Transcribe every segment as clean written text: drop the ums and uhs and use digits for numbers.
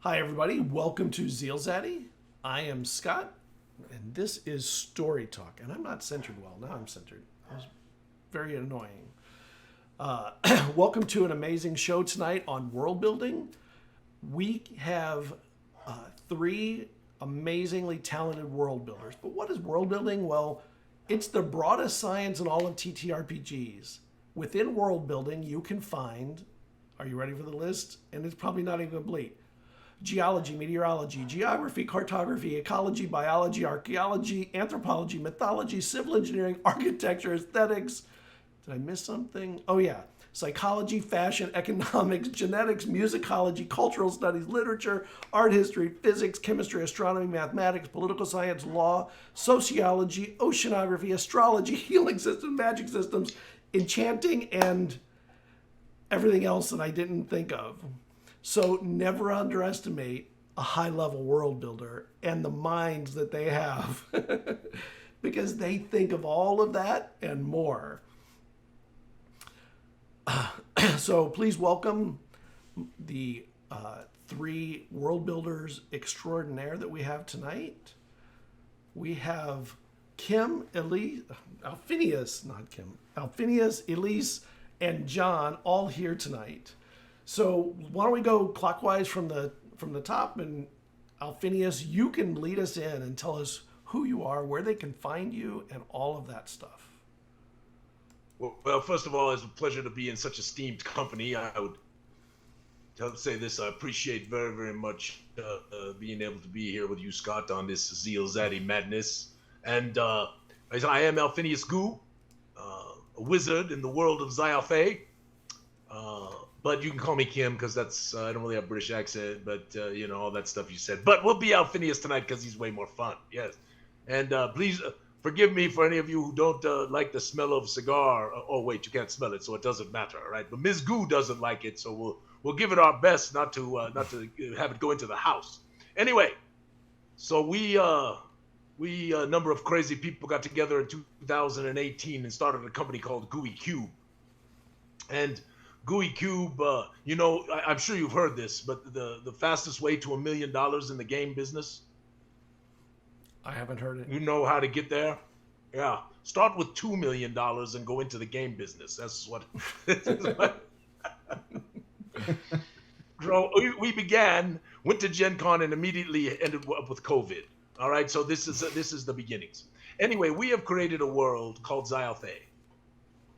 Hi, everybody. Welcome to ZealZaddy. I am Scott, and this is Story Talk. And I'm not centered well. Now I'm centered. It was very annoying. Welcome to an amazing show tonight on world building. We have three amazingly talented world builders. But what is world building? Well, it's the broadest science in all of TTRPGs. Within world building, you can find, are you ready for the list? And it's probably not even complete. Geology, meteorology, geography, cartography, ecology, biology, archaeology, anthropology, mythology, civil engineering, architecture, aesthetics. Did I miss something? Oh, yeah. Psychology, fashion, economics, genetics, musicology, cultural studies, literature, art history, physics, chemistry, astronomy, mathematics, political science, law, sociology, oceanography, astrology, healing systems, magic systems, enchanting, and everything else that I didn't think of. So never underestimate a high-level world builder and the minds that they have because they think of all of that and more. So please welcome the three world builders extraordinaire that we have tonight. We have Kim, Elise, Alphinius, not Kim, Alphinius, Elise, and John all here tonight. So why don't we go clockwise from the top, and Alphinius, you can lead us in and tell us who you are, where they can find you, and all of that stuff. Well, first of all, it's a pleasure to be in such esteemed company. I would say this: I appreciate very, very much being able to be here with you, Scott, on this ZealZaddy madness. And I am Alphinius Gooey, a wizard in the world of Zyalthay. But you can call me Kim because that's I don't really have a British accent, but you know, all that stuff you said. But we'll be Alphinius tonight because he's way more fun. Yes, and please forgive me for any of you who don't like the smell of cigar. Oh wait, you can't smell it, so it doesn't matter, right? But Ms. Goo doesn't like it, so we'll give it our best not to have it go into the house. Anyway, so we a number of crazy people got together in 2018 and started a company called Gooey Cube, and Gooey Cube, you know, I'm sure you've heard this, but the fastest way to $1 million in the game business. I haven't heard it. You know how to get there? Yeah. Start with $2 million and go into the game business. That's what. We began, went to Gen Con, and immediately ended up with COVID. All right. So this is the beginnings. Anyway, we have created a world called Zyalthay.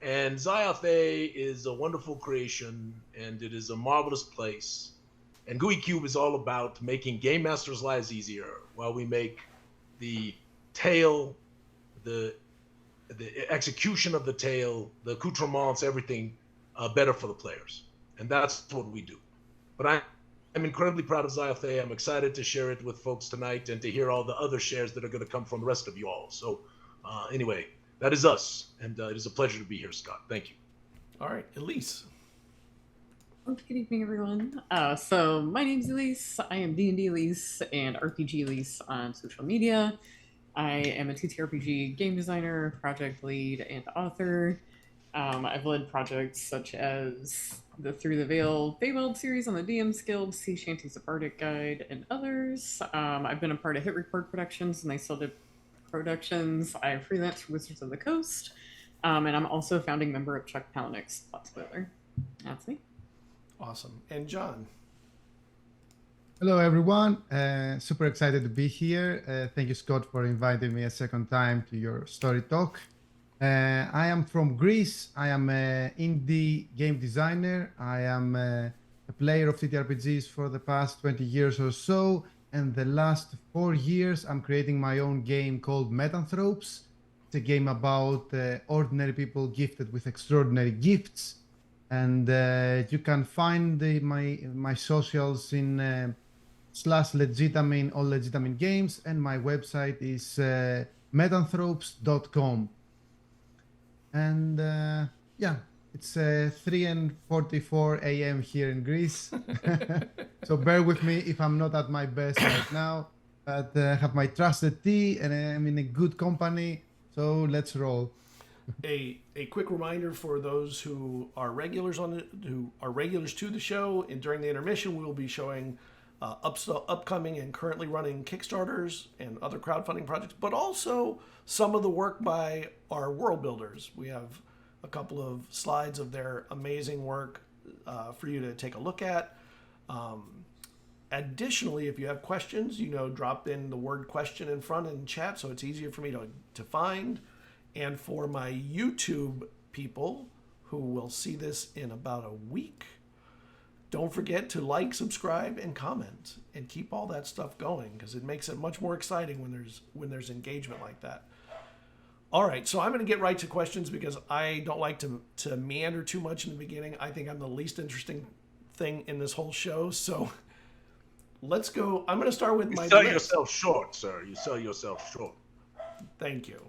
And Zyalthay is a wonderful creation, and it is a marvelous place. And Gooey Cube is all about making game masters' lives easier while we make the tale, the execution of the tale, the accoutrements, everything better for the players. And that's what we do. But I'm incredibly proud of Zyalthay. I'm excited to share it with folks tonight and to hear all the other shares that are going to come from the rest of you all. So anyway, that is us, and it is a pleasure to be here, Scott. Thank you. All right, Elise. Good evening, everyone. So my name's Elise. I am D&D Elise and RPG Elise on social media. I am a TTRPG game designer, project lead, and author. I've led projects such as the Through the Veil Feywild series on the DM's Guild, Sea Shanties of Arctic Guide, and others. I've been a part of Hit Record Productions, and they still did productions. I freelance for Wizards of the Coast, and I'm also a founding member of Chuck Palahniuk's Plot Spoiler. That's me. Awesome. And John. Hello, everyone. Super excited to be here. Thank you, Scott, for inviting me a second time to your story talk. I am from Greece. I am an indie game designer. I am a player of TTRPGs for the past 20 years or so. And the last 4 years, I'm creating my own game called Metanthropes. It's a game about ordinary people gifted with extraordinary gifts. And you can find my socials in /Legitamine, all Legitamine games. And my website is metanthropes.com. And yeah, it's 3:44 a.m. here in Greece. So bear with me if I'm not at my best right now. But I have my trusted tea and I'm in a good company. So let's roll. A quick reminder for those who are regulars to the show, and during the intermission we will be showing upcoming and currently running Kickstarters and other crowdfunding projects, but also some of the work by our world builders. We have a couple of slides of their amazing work for you to take a look at. Additionally, if you have questions, drop in the word question in front in chat so it's easier for me to find. And for my YouTube people who will see this in about a week, don't forget to like, subscribe, and comment, and keep all that stuff going, because it makes it much more exciting when there's engagement like that. All right, so I'm going to get right to questions because I don't like to meander too much in the beginning. I think I'm the least interesting thing in this whole show, so let's go. I'm going to start with my list. You sell yourself short, sir. You sell yourself short. Thank you.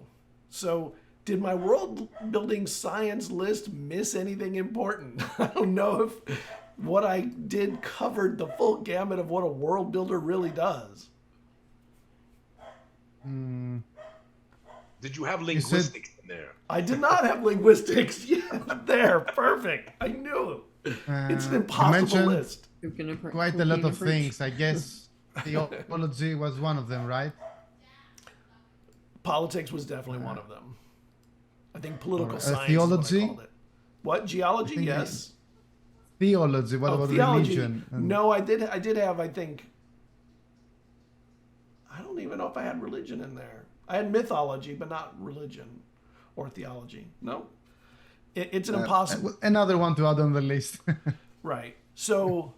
So, did my world building science list miss anything important? I don't know if what I did covered the full gamut of what a world builder really does. Did you have linguistics in there? I did not have linguistics. Yeah, there, perfect. I knew it. It's an impossible list. Quite a lot of things. I guess theology was one of them, right? Politics was definitely one of them. I think political science theology? is what I called it. What? Geology? Yes. Theology. What about theology? Religion? No, I did have, I think, I don't even know if I had religion in there. I had mythology, but not religion or theology. No. It's an impossible. Another one to add on the list. Right. So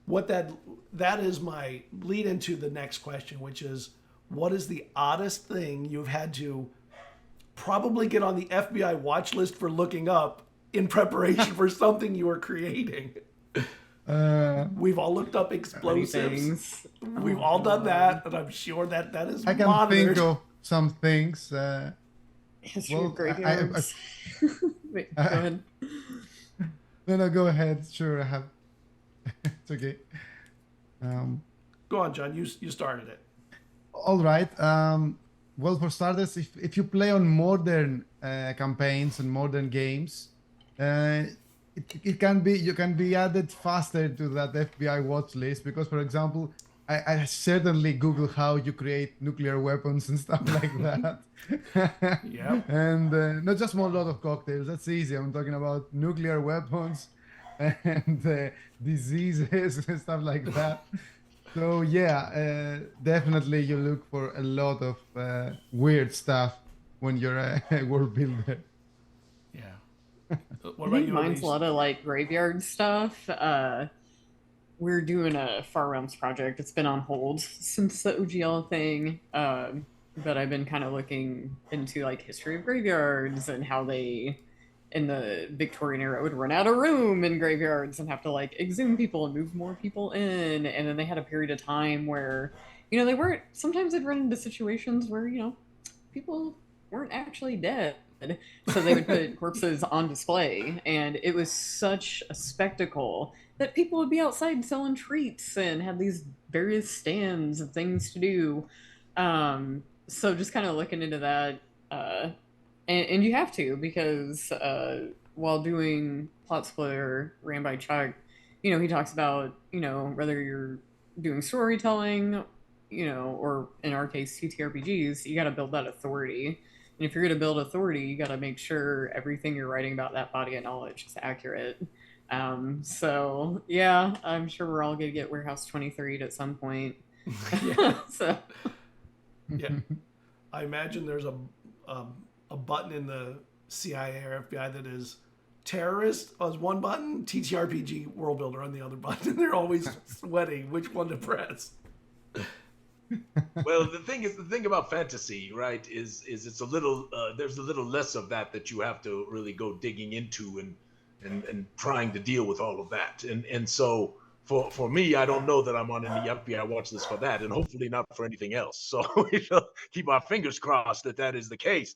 what that is my lead into the next question, which is, what is the oddest thing you've had to probably get on the FBI watch list for looking up in preparation for something you are creating? We've all looked up explosives. We've all done that, and I'm sure that is I can monitored. think of some things. History of graveyards. Wait, go ahead. No, go ahead. Sure, I have. It's okay. Go on, John. You started it. All right. Well, for starters, if you play on modern campaigns and modern games, you can be added faster to that FBI watch list because, for example, I certainly Google how you create nuclear weapons and stuff like that. Yeah. And not just Molotov cocktails. That's easy. I'm talking about nuclear weapons and diseases and stuff like that. So yeah, definitely you look for a lot of weird stuff when you're a world builder. Yeah. What I about think you? mine's Elise? a lot of like graveyard stuff. We're doing a Far Realms project. It's been on hold since the OGL thing. But I've been kind of looking into like history of graveyards and how they in the Victorian era would run out of room in graveyards and have to like exhume people and move more people in. And then they had a period of time where, sometimes they'd run into situations where, people weren't actually dead. So they would put corpses on display. And it was such a spectacle that people would be outside selling treats and have these various stands of things to do. So just kind of looking into that, and you have to, because while doing Plot Splitter ran by Chuck, he talks about, whether you're doing storytelling, or in our case, TTRPGs, you got to build that authority. And if you're going to build authority, you got to make sure everything you're writing about that body of knowledge is accurate. So yeah, I'm sure we're all going to get Warehouse 23'd at some point. So. Yeah. I imagine there's a button in the CIA or FBI that is terrorist as one button, TTRPG world builder on the other button. They're always sweating which one to press. Well, the thing about fantasy, right, is it's a little there's a little less of that you have to really go digging into and trying to deal with all of that. And so for me, I don't know that I'm on any FBI watch list for that, and hopefully not for anything else. So we shall keep our fingers crossed that is the case.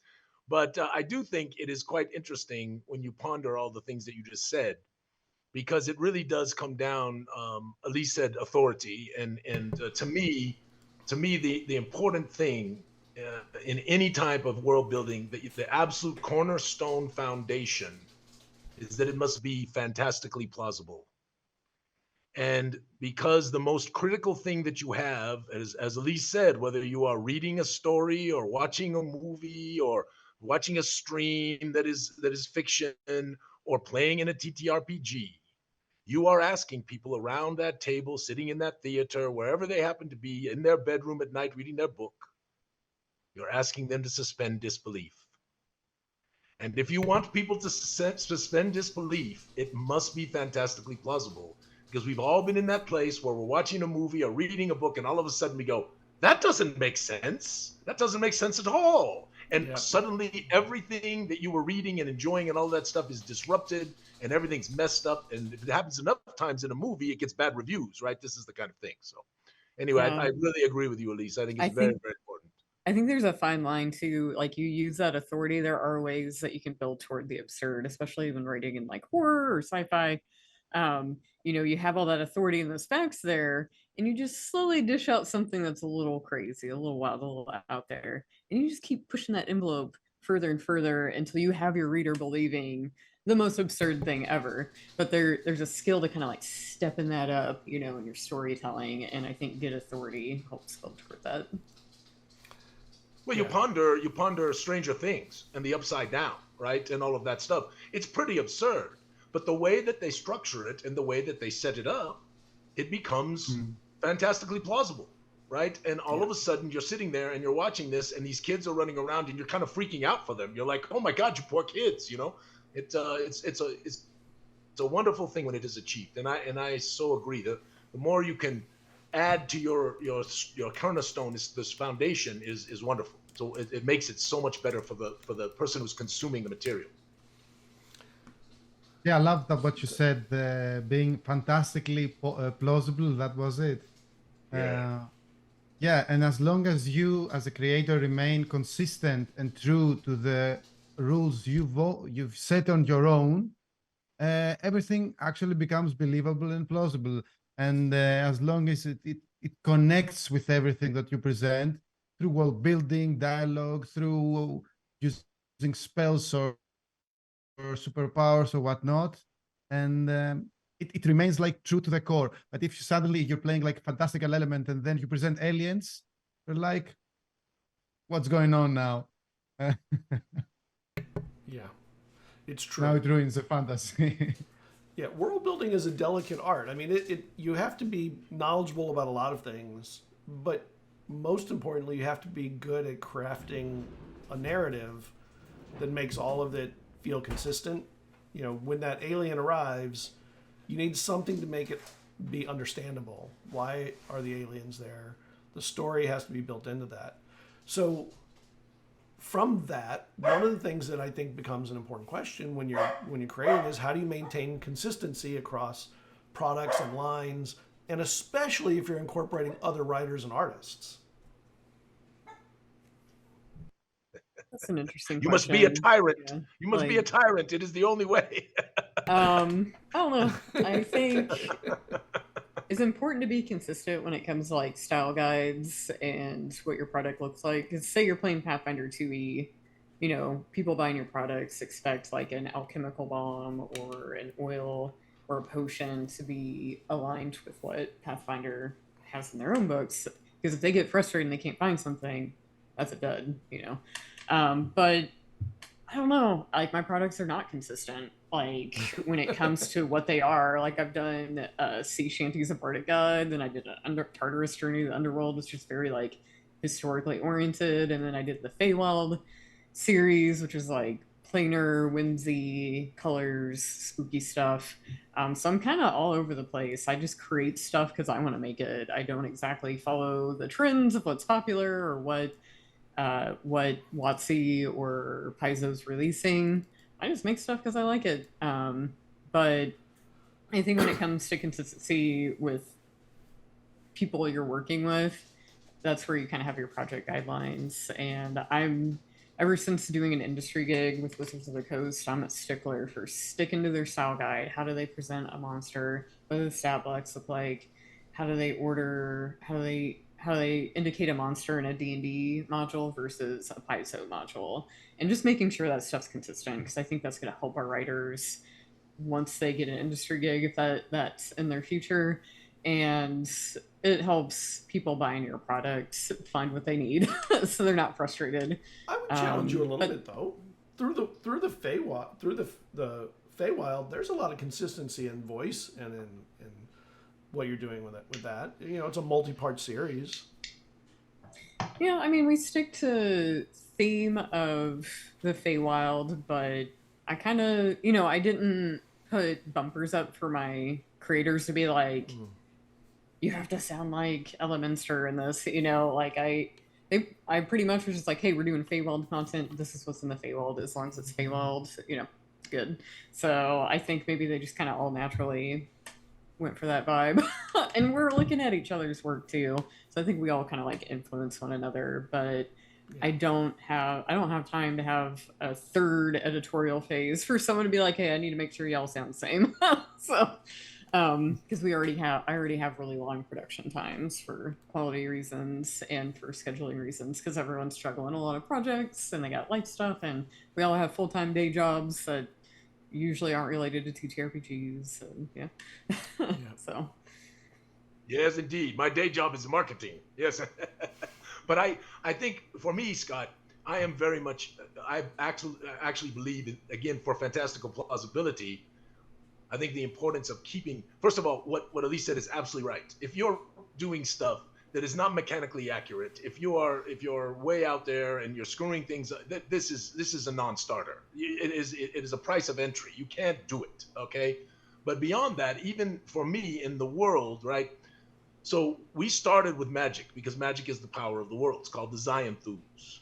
But I do think it is quite interesting when you ponder all the things that you just said, because it really does come down. Elise said authority, and to me, the important thing in any type of world building, the absolute cornerstone foundation, is that it must be fantastically plausible. And because the most critical thing that you have, as Elise said, whether you are reading a story or watching a movie or watching a stream that is fiction or playing in a TTRPG, you are asking people around that table, sitting in that theater, wherever they happen to be, in their bedroom at night reading their book, you're asking them to suspend disbelief. And if you want people to suspend disbelief, it must be fantastically plausible, because we've all been in that place where we're watching a movie or reading a book and all of a sudden we go, that doesn't make sense. That doesn't make sense at all. And suddenly everything that you were reading and enjoying and all that stuff is disrupted and everything's messed up. And if it happens enough times in a movie, it gets bad reviews, right? This is the kind of thing. So anyway, I really agree with you, Elise. I think it's very, very important. I think there's a fine line too. Like, you use that authority, there are ways that you can build toward the absurd, especially when writing in like horror or sci-fi. You have all that authority and those facts there, and you just slowly dish out something that's a little crazy, a little wild, a little out there, and you just keep pushing that envelope further and further until you have your reader believing the most absurd thing ever. But there's a skill to kind of like stepping that up, in your storytelling, and I think good authority helps build toward that. Well, you ponder Stranger Things and the Upside Down, right? And all of that stuff. It's pretty absurd. But the way that they structure it and the way that they set it up, it becomes fantastically plausible, right? And all of a sudden you're sitting there and you're watching this and these kids are running around and you're kind of freaking out for them. You're like, oh my God, you poor kids, It's a wonderful thing when it is achieved. And I so agree. The more you can add to your cornerstone, this foundation is wonderful. So it makes it so much better for the person who's consuming the material. Yeah, I love that what you said, being fantastically plausible. That was it. Yeah, and as long as you, as a creator, remain consistent and true to the rules you've set on your own, everything actually becomes believable and plausible. And as long as it connects with everything that you present through world building, dialogue, through using spells or superpowers or whatnot, and it remains like true to the core. But if you're playing like fantastical element and then you present aliens, you're like, what's going on now? Yeah, it's true. Now it ruins the fantasy. Yeah, world building is a delicate art. I mean, you have to be knowledgeable about a lot of things, but most importantly, you have to be good at crafting a narrative that makes all of it feel consistent. When that alien arrives, you need something to make it be understandable. Why are the aliens there? The story has to be built into that. So from that, one of the things that I think becomes an important question when you're creating is, how do you maintain consistency across products and lines, and especially if you're incorporating other writers and artists? That's an interesting You question. must be a tyrant. Yeah. You must be a tyrant. It is the only way. I don't know. I think it's important to be consistent when it comes to like style guides and what your product looks like. Because say you're playing Pathfinder 2e, people buying your products expect like an alchemical bomb or an oil or a potion to be aligned with what Pathfinder has in their own books. Because if they get frustrated and they can't find something, that's a dud, But I don't know. Like, my products are not consistent. Like, when it comes to what they are, like, I've done Sea Shanties, a Bardic Guide, then I did an Tartarus Journey, the Underworld, which is very, like, historically oriented, and then I did the Feywild series, which is, like, plainer, whimsy, colors, spooky stuff. So I'm kind of all over the place. I just create stuff because I want to make it. I don't exactly follow the trends of what's popular or what WotC or Paizo's releasing. I just make stuff because I like it. But I think when it comes to consistency with people you're working with, that's where you kind of have your project guidelines. And ever since doing an industry gig with Wizards of the Coast, I'm a stickler for sticking to their style guide. How do they present a monster? What do the stat blocks look like? How do they indicate a monster in a D&D module versus a Paizo module, and just making sure that stuff's consistent, because I think that's going to help our writers once they get an industry gig, if that's in their future. And it helps people buying your products find what they need, so they're not frustrated. I would challenge you a little bit though. Through the Feywild, there's a lot of consistency in voice and in what you're doing with that. You know, it's a multi-part series. Yeah, I mean, we stick to theme of the Feywild, but I kind of, I didn't put bumpers up for my creators to be like, you have to sound like Elementor in this, like I pretty much was just like, hey, we're doing Feywild content. This is what's in the Feywild. As long as it's Feywild, it's good. So I think maybe they just kind of all naturally went for that vibe. And we're looking at each other's work too. So I think we all kind of like influence one another, but I don't have time to have a third editorial phase for someone to be like, hey, I need to make sure y'all sound the same. So because I already have really long production times for quality reasons and for scheduling reasons, because everyone's juggling a lot of projects and they got life stuff, and we all have full-time day jobs that usually aren't related to TTRPGs. And yeah. So yes, indeed, my day job is marketing. Yes. But I think for me, Scott, I am very much, I actually believe in, again, for fantastical plausibility, I think the importance of keeping, first of all, what Elise said is absolutely right. If you're doing stuff that is not mechanically accurate, if you're way out there and you're screwing things, this is a non-starter. It is a price of entry. You can't do it, okay? But beyond that, even for me in the world, right? So we started with magic because magic is the power of the world. It's called the Zionthus,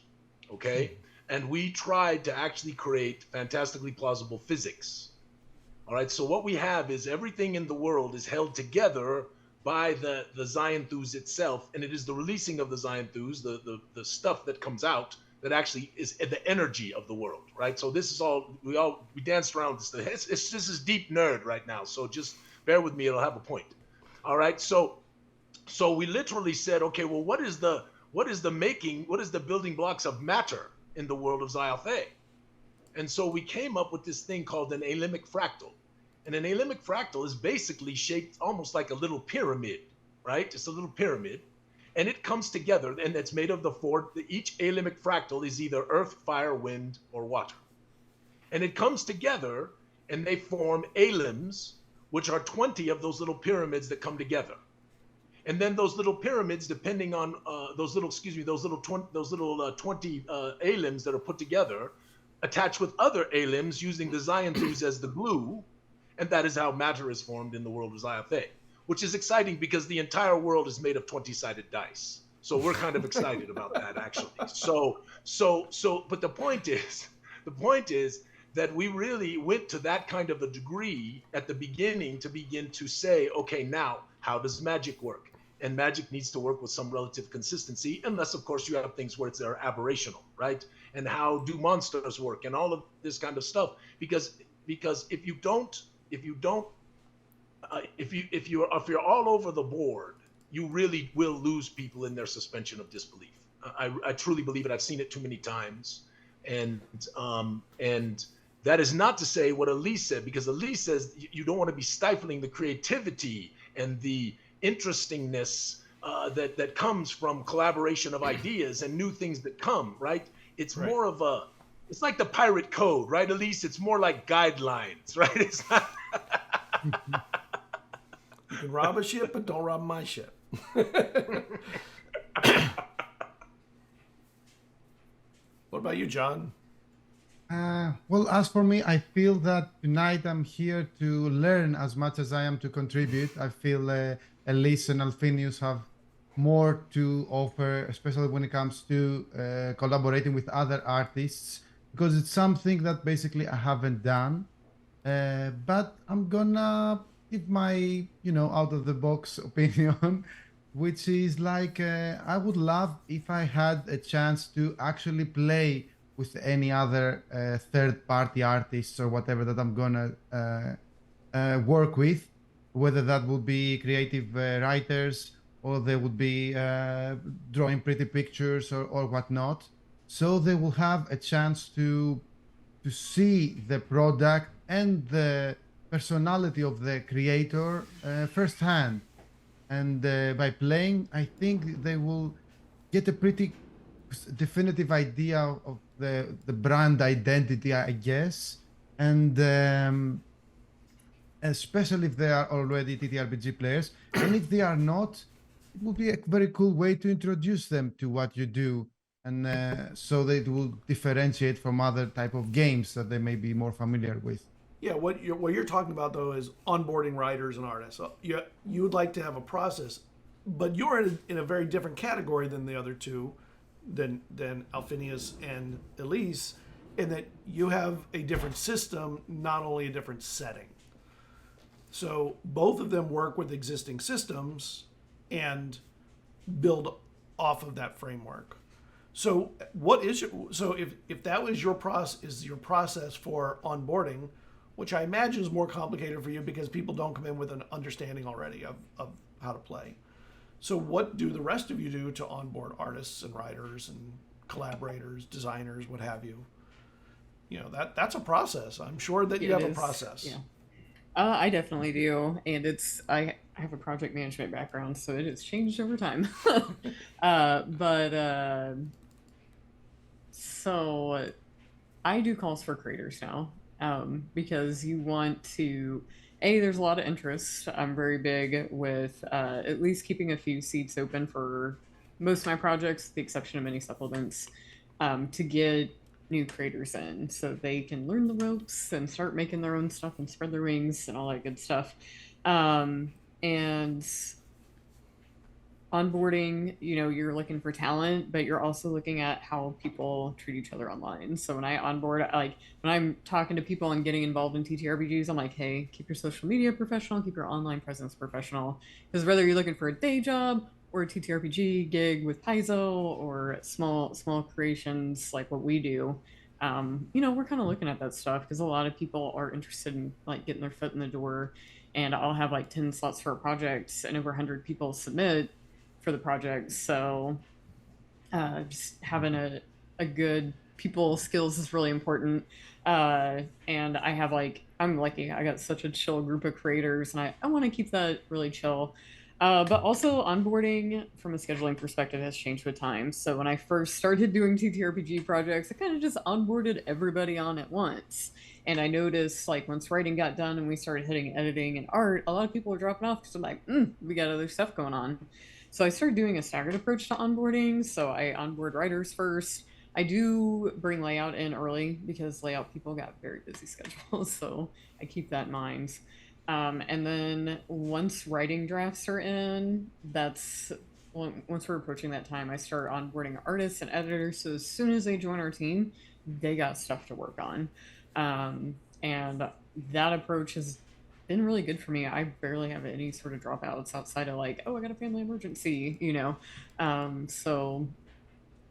okay? And we tried to actually create fantastically plausible physics. All right, so what we have is everything in the world is held together by the Zionthus itself, and it is the releasing of the Zionthus, the stuff that comes out, that actually is the energy of the world, right? So this is all, we danced around this. This is deep nerd right now, so just bear with me, it'll have a point. All right, so we literally said, okay, well, what is the building blocks of matter in the world of Xyothe? And so we came up with this thing called an alembic fractal. And an alembic fractal is basically shaped almost like a little pyramid, right? It's a little pyramid. And it comes together, and it's made of each alembic fractal is either earth, fire, wind, or water. And it comes together, and they form alems, which are 20 of those little pyramids that come together. And then those little pyramids, depending on those little 20 alems that are put together, attached with other alems using the Zionthus as the glue, and that is how matter is formed in the world of Xyothe, which is exciting because the entire world is made of 20-sided dice. So we're kind of excited about that, actually. But the point is that we really went to that kind of a degree at the beginning to begin to say, okay, now how does magic work? And magic needs to work with some relative consistency, unless, of course, you have things where they're aberrational, right? And how do monsters work and all of this kind of stuff? Because if you're all over the board, you really will lose people in their suspension of disbelief. I truly believe it. I've seen it too many times, and that is not to say what Elise said, because Elise says you don't want to be stifling the creativity and the interestingness that comes from collaboration of ideas and new things that come, right? It's right. More of it's like the pirate code, right, Elise? It's more like guidelines, right? It's not. You can rob a ship, but don't rob my ship. What about you, John? Well, as for me, I feel that tonight I'm here to learn as much as I am to contribute. I feel Elise and Alphinius have more to offer, especially when it comes to collaborating with other artists, because it's something that basically I haven't done. But I'm gonna give my, out of the box opinion, which is like, I would love if I had a chance to actually play with any other third-party artists or whatever that I'm gonna work with, whether that would be creative writers or they would be drawing pretty pictures or whatnot. So they will have a chance to see the product and the personality of the creator firsthand. And by playing, I think they will get a pretty definitive idea of the brand identity, I guess. And especially if they are already TTRPG players. And if they are not, it will be a very cool way to introduce them to what you do. And so they will differentiate from other type of games that they may be more familiar with. Yeah, what you're talking about though is onboarding writers and artists. So you would like to have a process, but you're in a very different category than the other two, than Alphinius and Elise, in that you have a different system, not only a different setting. So both of them work with existing systems and build off of that framework. So if that was your process for onboarding, which I imagine is more complicated for you because people don't come in with an understanding already of how to play. So what do the rest of you do to onboard artists and writers and collaborators, designers, what have you? You know, that's a process. I'm sure that you have a process. Yeah. I definitely do. And I have a project management background, so it has changed over time. So I do calls for creators now. Because you want to, there's a lot of interest. I'm very big with at least keeping a few seats open for most of my projects, with the exception of many supplements, to get new creators in so they can learn the ropes and start making their own stuff and spread their wings and all that good stuff. And onboarding, you're looking for talent, but you're also looking at how people treat each other online. So when I onboard, when I'm talking to people and getting involved in TTRPGs, I'm like, hey, keep your social media professional, keep your online presence professional. Because whether you're looking for a day job or a TTRPG gig with Paizo or small creations like what we do, we're kind of looking at that stuff because a lot of people are interested in getting their foot in the door. And I'll have 10 slots for a project and over 100 people submit for the project. So just having a good people skills is really important. And I have I'm lucky. I got such a chill group of creators and I want to keep that really chill. But also onboarding from a scheduling perspective has changed with time. So when I first started doing TTRPG projects, I kind of just onboarded everybody on at once. And I noticed once writing got done and we started hitting editing and art, a lot of people were dropping off because I'm like, we got other stuff going on. So I started doing a staggered approach to onboarding. So I onboard writers first. I do bring layout in early because layout people got very busy schedules. So I keep that in mind. And then once writing drafts are in, once we're approaching that time, I start onboarding artists and editors. So as soon as they join our team, they got stuff to work on. And that approach has been really good for me. I barely have any sort of dropouts outside of I got a family emergency, so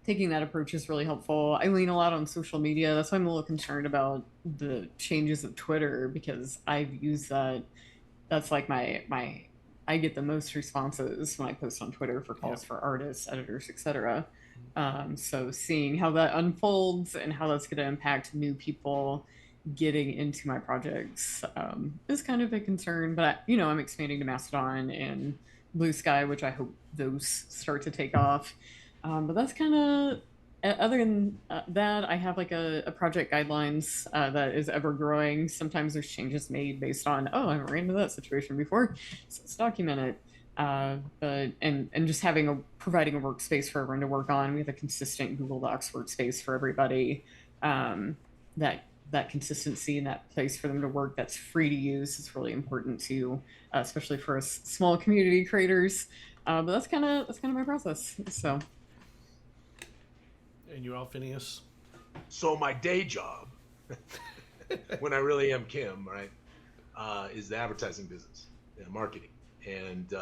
taking that approach is really helpful. I lean a lot on social media. That's why I'm a little concerned about the changes of Twitter because I've used that. That's I get the most responses when I post on Twitter for calls for artists, editors, etc. So seeing how that unfolds and how that's going to impact new people getting into my projects is kind of a concern, but I'm expanding to Mastodon and Blue Sky, which I hope those start to take off. But that's kind of, other than that, I have a project guidelines that is ever growing. Sometimes there's changes made based on, I haven't ran into that situation before, so let's document it. But just providing a workspace for everyone to work on. We have a consistent Google Docs workspace for everybody. That consistency and that place for them to work that's free to use is really important too, especially for us small community creators. But that's kind of my process. So. And you, Alphinius? So my day job, when I really am Kim, right, is the advertising business and marketing. And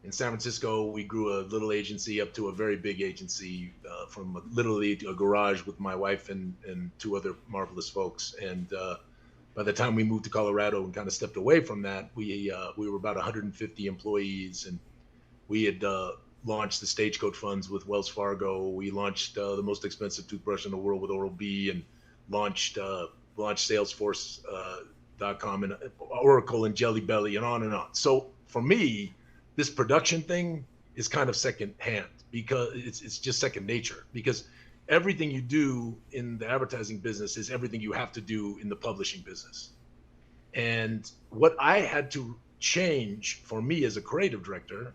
in San Francisco, we grew a little agency up to a very big agency, from literally a garage with my wife and two other marvelous folks. And by the time we moved to Colorado and kind of stepped away from that, we were about 150 employees, and we had launched the Stagecoach funds with Wells Fargo. We launched the most expensive toothbrush in the world with Oral-B, and launched Salesforce GameMaster.com and Oracle and Jelly Belly and on and on. So for me, this production thing is kind of second hand because it's just second nature, because everything you do in the advertising business is everything you have to do in the publishing business. And what I had to change for me as a creative director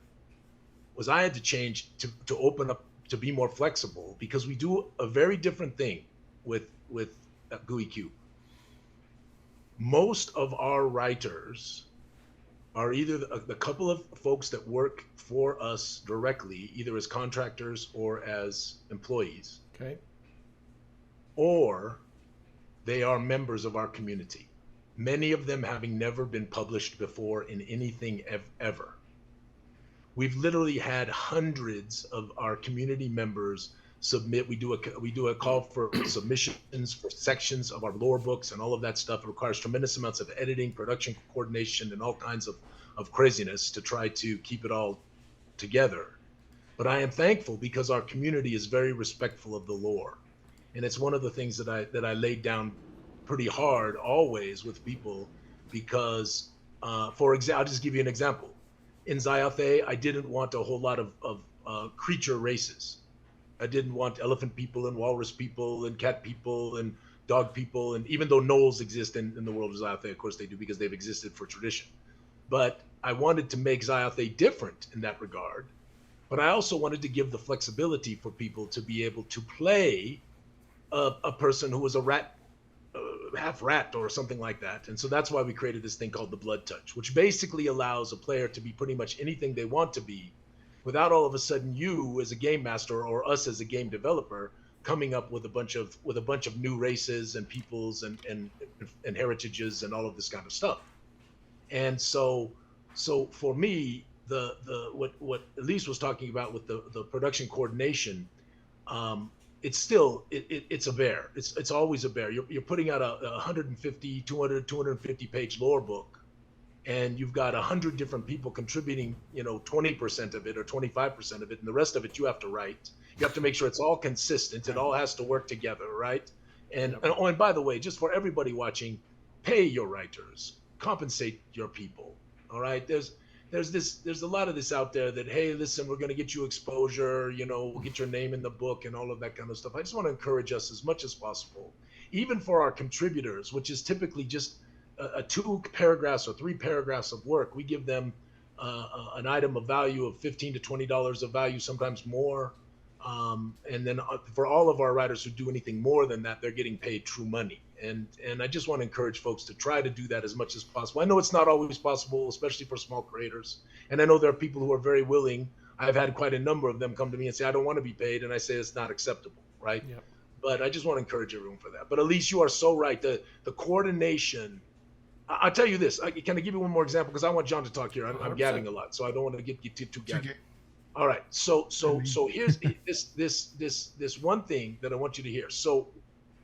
was I had to change to open up, to be more flexible, because we do a very different thing with Gooey Cube. Most of our writers are either the couple of folks that work for us directly, either as contractors or as employees. Okay. Or they are members of our community. Many of them having never been published before in anything ever. We've literally had hundreds of our community members submit. We do a call for submissions for sections of our lore books and all of that stuff. It requires tremendous amounts of editing, production coordination, and all kinds of craziness to try to keep it all together. But I am thankful because our community is very respectful of the lore. And it's one of the things that I laid down pretty hard always with people, because for example, I'll just give you an example. In Xayathe, I didn't want a whole lot of creature races. I didn't want elephant people and walrus people and cat people and dog people. And even though gnolls exist in the world of Xayathe, of course they do, because they've existed for tradition. But I wanted to make Xayathe different in that regard. But I also wanted to give the flexibility for people to be able to play a person who was a rat, half rat or something like that. And so that's why we created this thing called the Blood Touch, which basically allows a player to be pretty much anything they want to be, without all of a sudden you as a game master or us as a game developer coming up with a bunch of new races and peoples and heritages and all of this kind of stuff. And so for me, what Elise was talking about with the production coordination, it's still it's a bear. It's always a bear. You're putting out a 150, 200, 250 page lore book, and you've got 100 different people contributing, 20% of it or 25% of it, and the rest of it you have to write. You have to make sure it's all consistent. It all has to work together, right? And by the way, just for everybody watching, pay your writers, compensate your people. All right, there's a lot of this out there that, hey, listen, we're going to get you exposure, we'll get your name in the book and all of that kind of stuff. I just want to encourage us as much as possible, even for our contributors, which is typically just a 2 paragraphs or 3 paragraphs of work. We give them an item of value of $15 to $20 of value, sometimes more. And then for all of our writers who do anything more than that, they're getting paid true money. And I just want to encourage folks to try to do that as much as possible. I know it's not always possible, especially for small creators. And I know there are people who are very willing. I've had quite a number of them come to me and say, I don't want to be paid. And I say, it's not acceptable, right? Yep. But I just want to encourage everyone for that. But Elise, you are so right. The coordination, I'll tell you this. Can I give you one more example? Because I want John to talk here. I'm gabbing a lot, so I don't want to get too gabbing. Okay. All right. So here's this one thing that I want you to hear. So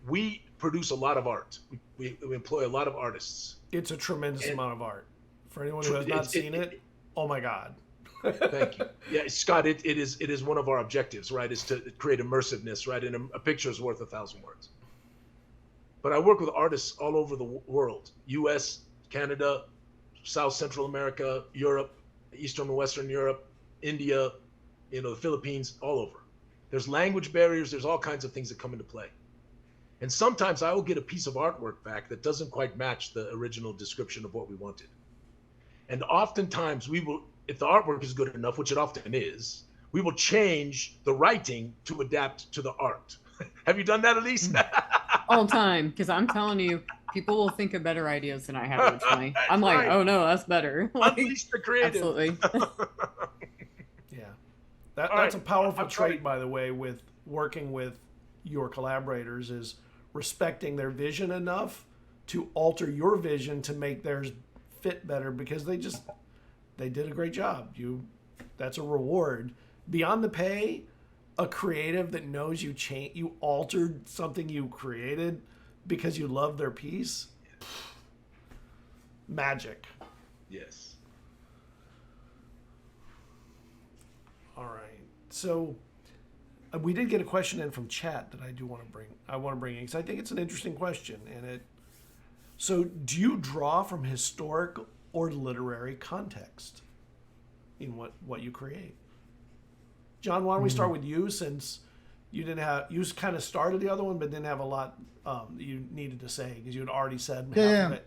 we produce a lot of art. We employ a lot of artists. It's a tremendous amount of art. For anyone who has not seen it, oh my God. Thank you. Yeah, Scott, it is one of our objectives, right? Is to create immersiveness, right? And a picture is worth 1,000 words. But I work with artists all over the world: U.S., Canada, South Central America, Europe, Eastern and Western Europe, India, the Philippines, all over. There's language barriers. There's all kinds of things that come into play. And sometimes I will get a piece of artwork back that doesn't quite match the original description of what we wanted. And oftentimes we will, if the artwork is good enough, which it often is, we will change the writing to adapt to the art. Have you done that, Elise? All the time, because I'm telling you, people will think of better ideas than I have originally. I'm like, right. Oh no, that's better. Unleash the creative. Absolutely. Yeah, that's a powerful trait, by the way, with working with your collaborators, is respecting their vision enough to alter your vision to make theirs fit better, because they did a great job. That's a reward beyond the pay. A creative that knows you altered something you created because you love their piece. Magic. Yes. All right. So we did get a question in from chat that I want to bring in, because I think it's an interesting question, and So, do you draw from historic or literary context in what you create? John, why don't we start with you, since you kind of started the other one, but didn't have a lot you needed to say because you had already said half of it.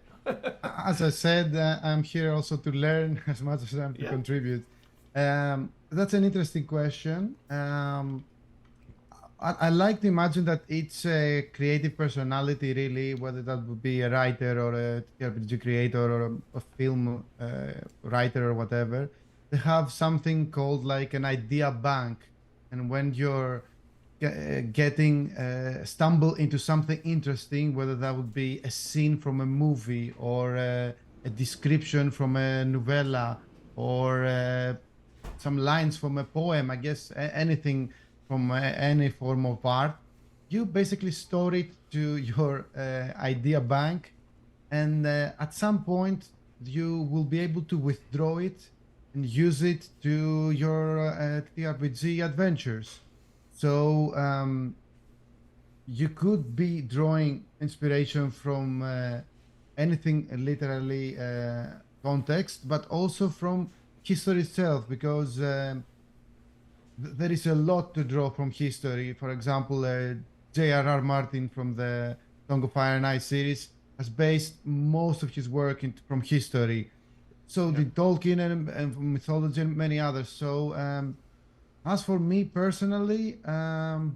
As I said, I'm here also to learn as much as I'm to contribute. That's an interesting question. I like to imagine that each creative personality, really, whether that would be a writer or a TTRPG creator or a film writer or whatever, they have something called like an idea bank. And when you're getting stumble into something interesting, whether that would be a scene from a movie or a description from a novella or some lines from a poem, I guess anything from any form of art, you basically store it to your idea bank, and at some point you will be able to withdraw it and use it to your TRPG adventures. So you could be drawing inspiration from anything literally context, but also from history itself, because there is a lot to draw from history. For example, J.R.R. Martin from the Song of Fire and Ice series has based most of his work from history. So did Tolkien and from mythology and many others. So as for me personally, of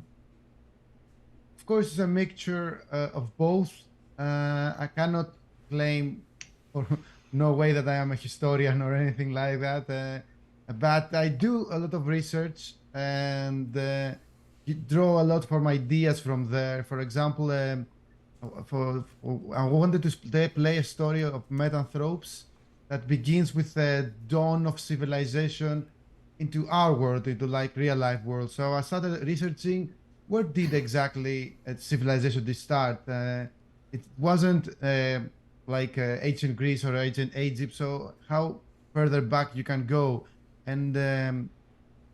course, it's a mixture of both. I cannot claim for no way that I am a historian or anything like that. But I do a lot of research and draw a lot from ideas from there. For example, I wanted to play a story of Metanthropes that begins with the dawn of civilization into our world, into like real life world. So I started researching where did exactly civilization did start. It wasn't like ancient Greece or ancient Egypt. So how further back you can go. And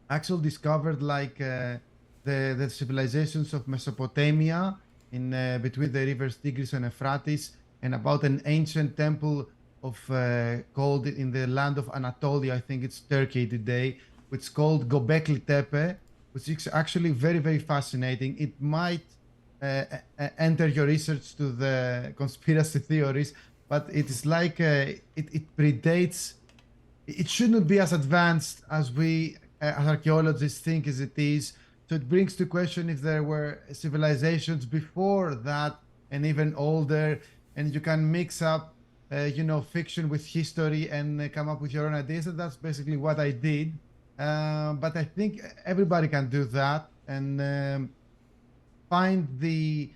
Axel discovered like the civilizations of Mesopotamia in between the rivers Tigris and Euphrates, and about an ancient temple of called in the land of Anatolia, I think it's Turkey today, which is called Göbekli Tepe, which is actually very, very fascinating. It might enter your research to the conspiracy theories, but it is like it predates. It shouldn't be as advanced as we as archaeologists think as it is. So it brings to question if there were civilizations before that and even older, and you can mix up fiction with history and come up with your own ideas. And that's basically what I did. But I think everybody can do that and find the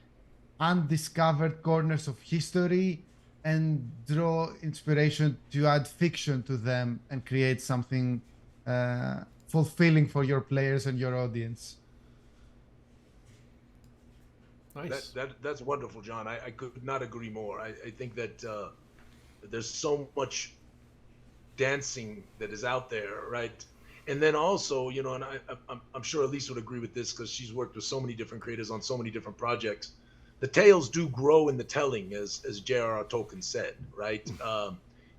undiscovered corners of history and draw inspiration to add fiction to them and create something fulfilling for your players and your audience. Nice. That's wonderful, John. I could not agree more. I think that there's so much dancing that is out there, right? And then also, and I'm sure Elise would agree with this because she's worked with so many different creators on so many different projects. The tales do grow in the telling, as J.R.R. Tolkien said, right?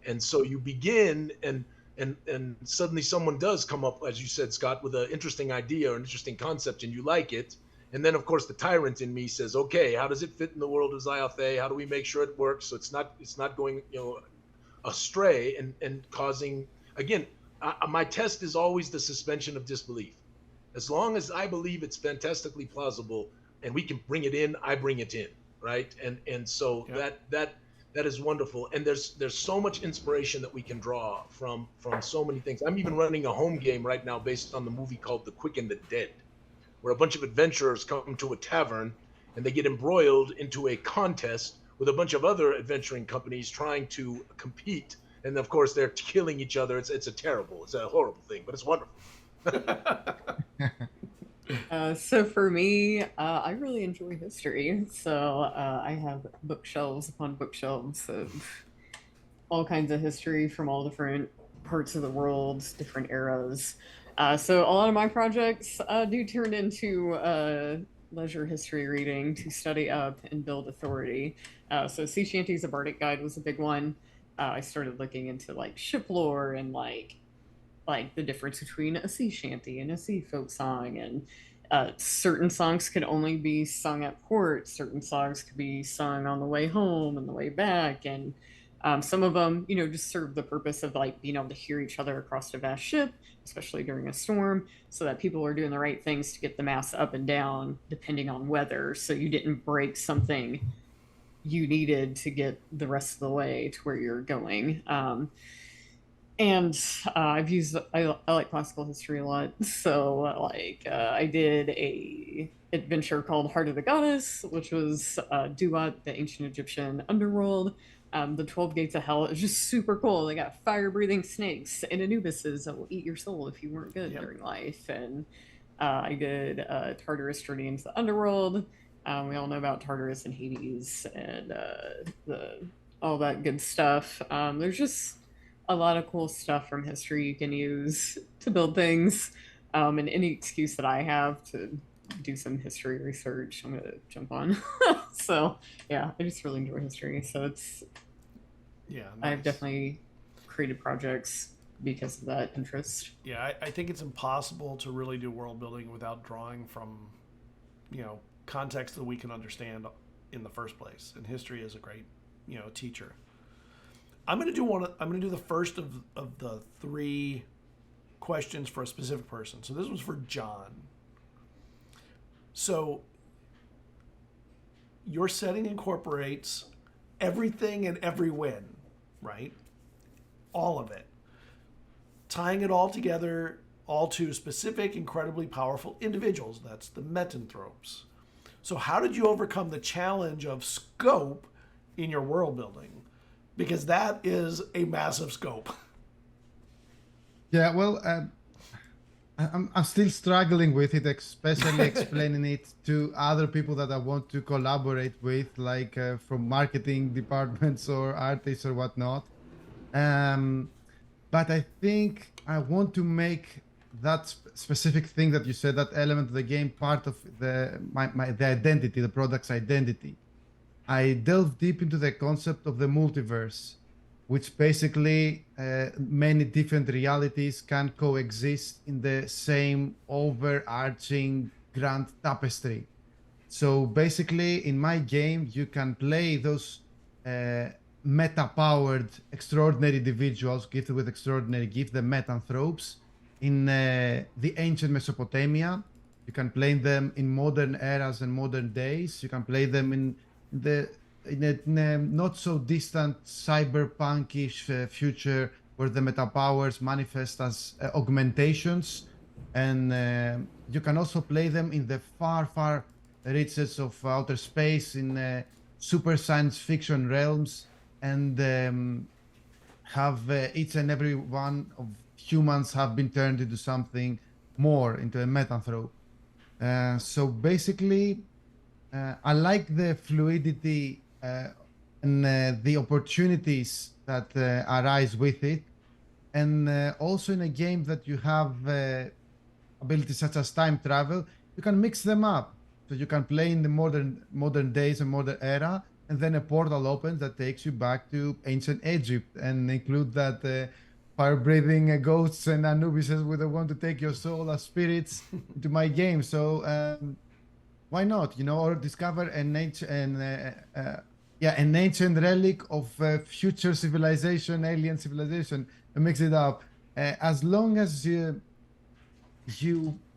And so you begin, and suddenly someone does come up, as you said, Scott, with an interesting idea or an interesting concept, and you like it. And then, of course, the tyrant in me says, "Okay, how does it fit in the world of Zialthe? How do we make sure it works so it's not going, astray and causing again?" My test is always the suspension of disbelief. As long as I believe it's fantastically plausible and we can bring it in, I bring it in, right? And so that is wonderful. And there's so much inspiration that we can draw from so many things. I'm even running a home game right now based on the movie called The Quick and the Dead, where a bunch of adventurers come to a tavern and they get embroiled into a contest with a bunch of other adventuring companies trying to compete. And of course, they're killing each other. It's a horrible thing, but it's wonderful. So for me, I really enjoy history. So I have bookshelves upon bookshelves of all kinds of history from all different parts of the world, different eras. So a lot of my projects do turn into leisure history reading to study up and build authority. So Sea Shanties, a Bardic Guide was a big one. I started looking into like ship lore and like the difference between a sea shanty and a sea folk song, and certain songs could only be sung at port, certain songs could be sung on the way home and the way back, and some of them, you know, just serve the purpose of like being able to hear each other across a vast ship, especially during a storm, so that people are doing the right things to get the mast up and down depending on weather, so you didn't break something you needed to get the rest of the way to where you're going. And I like classical history a lot, so I did a adventure called Heart of the Goddess, which was Duat, the ancient Egyptian underworld. The 12 Gates of Hell is just super cool. They got fire-breathing snakes and Anubises that will eat your soul if you weren't good during life. And I did Tartarus Journey into the Underworld. We all know about Tartarus and Hades and all that good stuff. There's just a lot of cool stuff from history you can use to build things. And any excuse that I have to do some history research, I'm going to jump on. So, yeah, I just really enjoy history. So nice. I've definitely created projects because of that interest. Yeah, I think it's impossible to really do world building without drawing from, context that we can understand in the first place. And history is a great, teacher. I'm going to do the first of the 3 questions for a specific person. So this was for John. So your setting incorporates everything and every win, right? All of it. Tying it all together, all to specific, incredibly powerful individuals. That's the metanthropes. So how did you overcome the challenge of scope in your world building? Because that is a massive scope. Yeah, well, I'm still struggling with it, especially explaining it to other people that I want to collaborate with, like from marketing departments or artists or whatnot. But I think I want to make that specific thing that you said, that element of the game, part of the identity, the product's identity. I delved deep into the concept of the multiverse, which basically many different realities can coexist in the same overarching grand tapestry. So basically, in my game, you can play those meta-powered extraordinary individuals gifted with extraordinary gifts, the metanthropes, in the ancient Mesopotamia. You can play them in modern eras and modern days. You can play them in a not so distant cyberpunkish future where the meta powers manifest as augmentations, and you can also play them in the far reaches of outer space, in super science fiction realms, and have each and every one of humans have been turned into something more, into a metanthrope. So basically, I like the fluidity and the opportunities that arise with it, and also in a game that you have abilities such as time travel, you can mix them up. So you can play in the modern days and modern era, and then a portal opens that takes you back to ancient Egypt, and include that fire-breathing ghosts and Anubises would want to take your soul as spirits into my game. So why not, or discover an ancient relic of future civilization, alien civilization, and mix it up. As long as you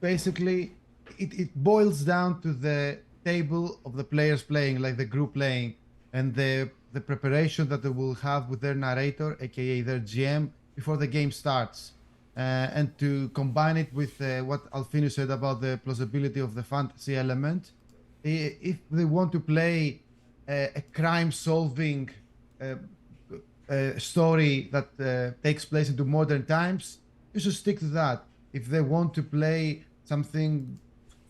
basically, it boils down to the table of the players playing, like the group playing, and the preparation that they will have with their narrator, aka their GM, before the game starts. And to combine it with what Alphinius said about the plausibility of the fantasy element. If they want to play a crime-solving story that takes place into modern times, you should stick to that. If they want to play something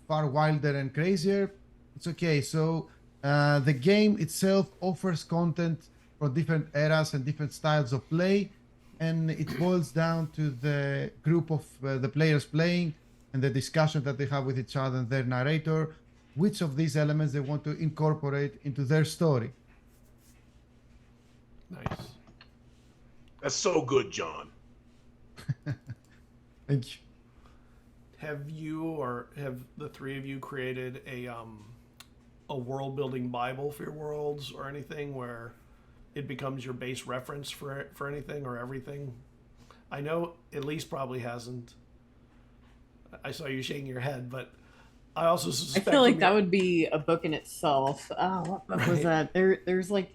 far wilder and crazier, it's okay. So the game itself offers content for different eras and different styles of play, and it boils down to the group of the players playing and the discussion that they have with each other and their narrator, which of these elements they want to incorporate into their story. Nice. That's so good, John. Thank you. Have you or have the three of you created a world building Bible for your worlds or anything where it becomes your base reference for anything or everything? I know Elise probably hasn't. I saw you shaking your head, but I also suspect I feel like that would be a book in itself. Oh, what book was Right. that? There's like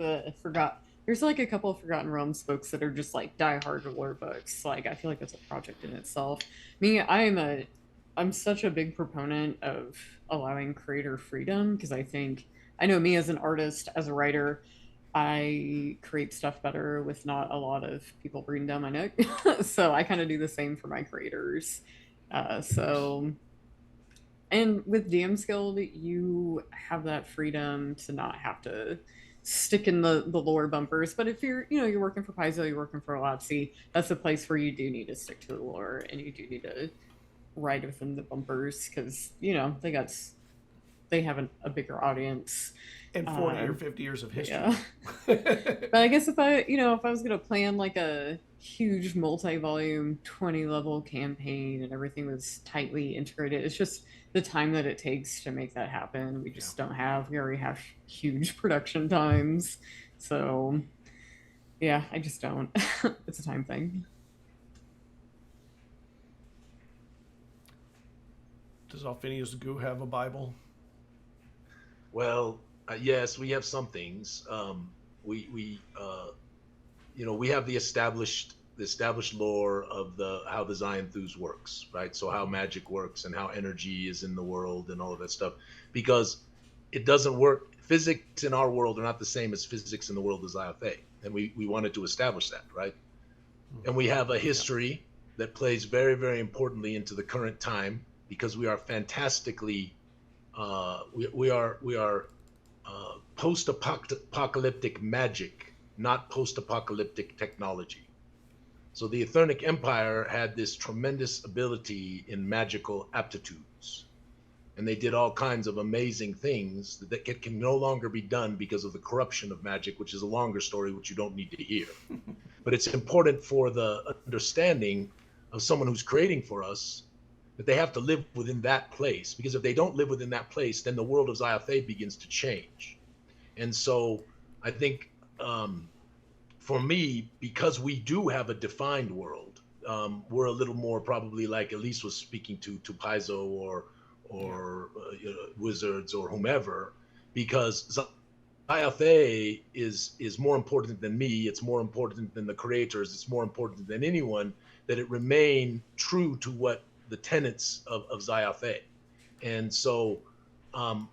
there's like a couple of Forgotten Realms books that are just like die-hard lore books. Like I feel like that's a project in itself. Me, I'm such a big proponent of allowing creator freedom because I know me as an artist, as a writer, I create stuff better with not a lot of people breathing down my neck. So I kind of do the same for my creators. So and with DM's Guild, you have that freedom to not have to stick in the lore bumpers. But if you're working for Paizo, you're working for Alapsi, that's a place where you do need to stick to the lore and you do need to ride within the bumpers because they have a bigger audience. and 40 or 50 years of history. Yeah. But I guess if I was gonna plan like a huge multi-volume 20 level campaign and everything was tightly integrated, it's just the time that it takes to make that happen. We already have huge production times. So yeah, I just don't. It's a time thing. Does Alphinius Goo have a Bible? Well, yes, we have some things. We have the established lore of how the Xanthus works, right? So how magic works and how energy is in the world and all of that stuff, because it doesn't work. Physics in our world are not the same as physics in the world of Xayathe, and we wanted to establish that, right? And we have a history that plays very, very importantly into the current time because we are fantastically we are post-apocalyptic magic, not post-apocalyptic technology. So the Ethernic Empire had this tremendous ability in magical aptitudes, and they did all kinds of amazing things that can no longer be done because of the corruption of magic, which is a longer story which you don't need to hear. But it's important for the understanding of someone who's creating for us that they have to live within that place, because if they don't live within that place, then the world of Xayathe begins to change. And so I think for me, because we do have a defined world, we're a little more probably like Elise was speaking to Paizo or Wizards or whomever, because Xayathe is more important than me. It's more important than the creators. It's more important than anyone that it remain true to what the tenets of Xayathe. And so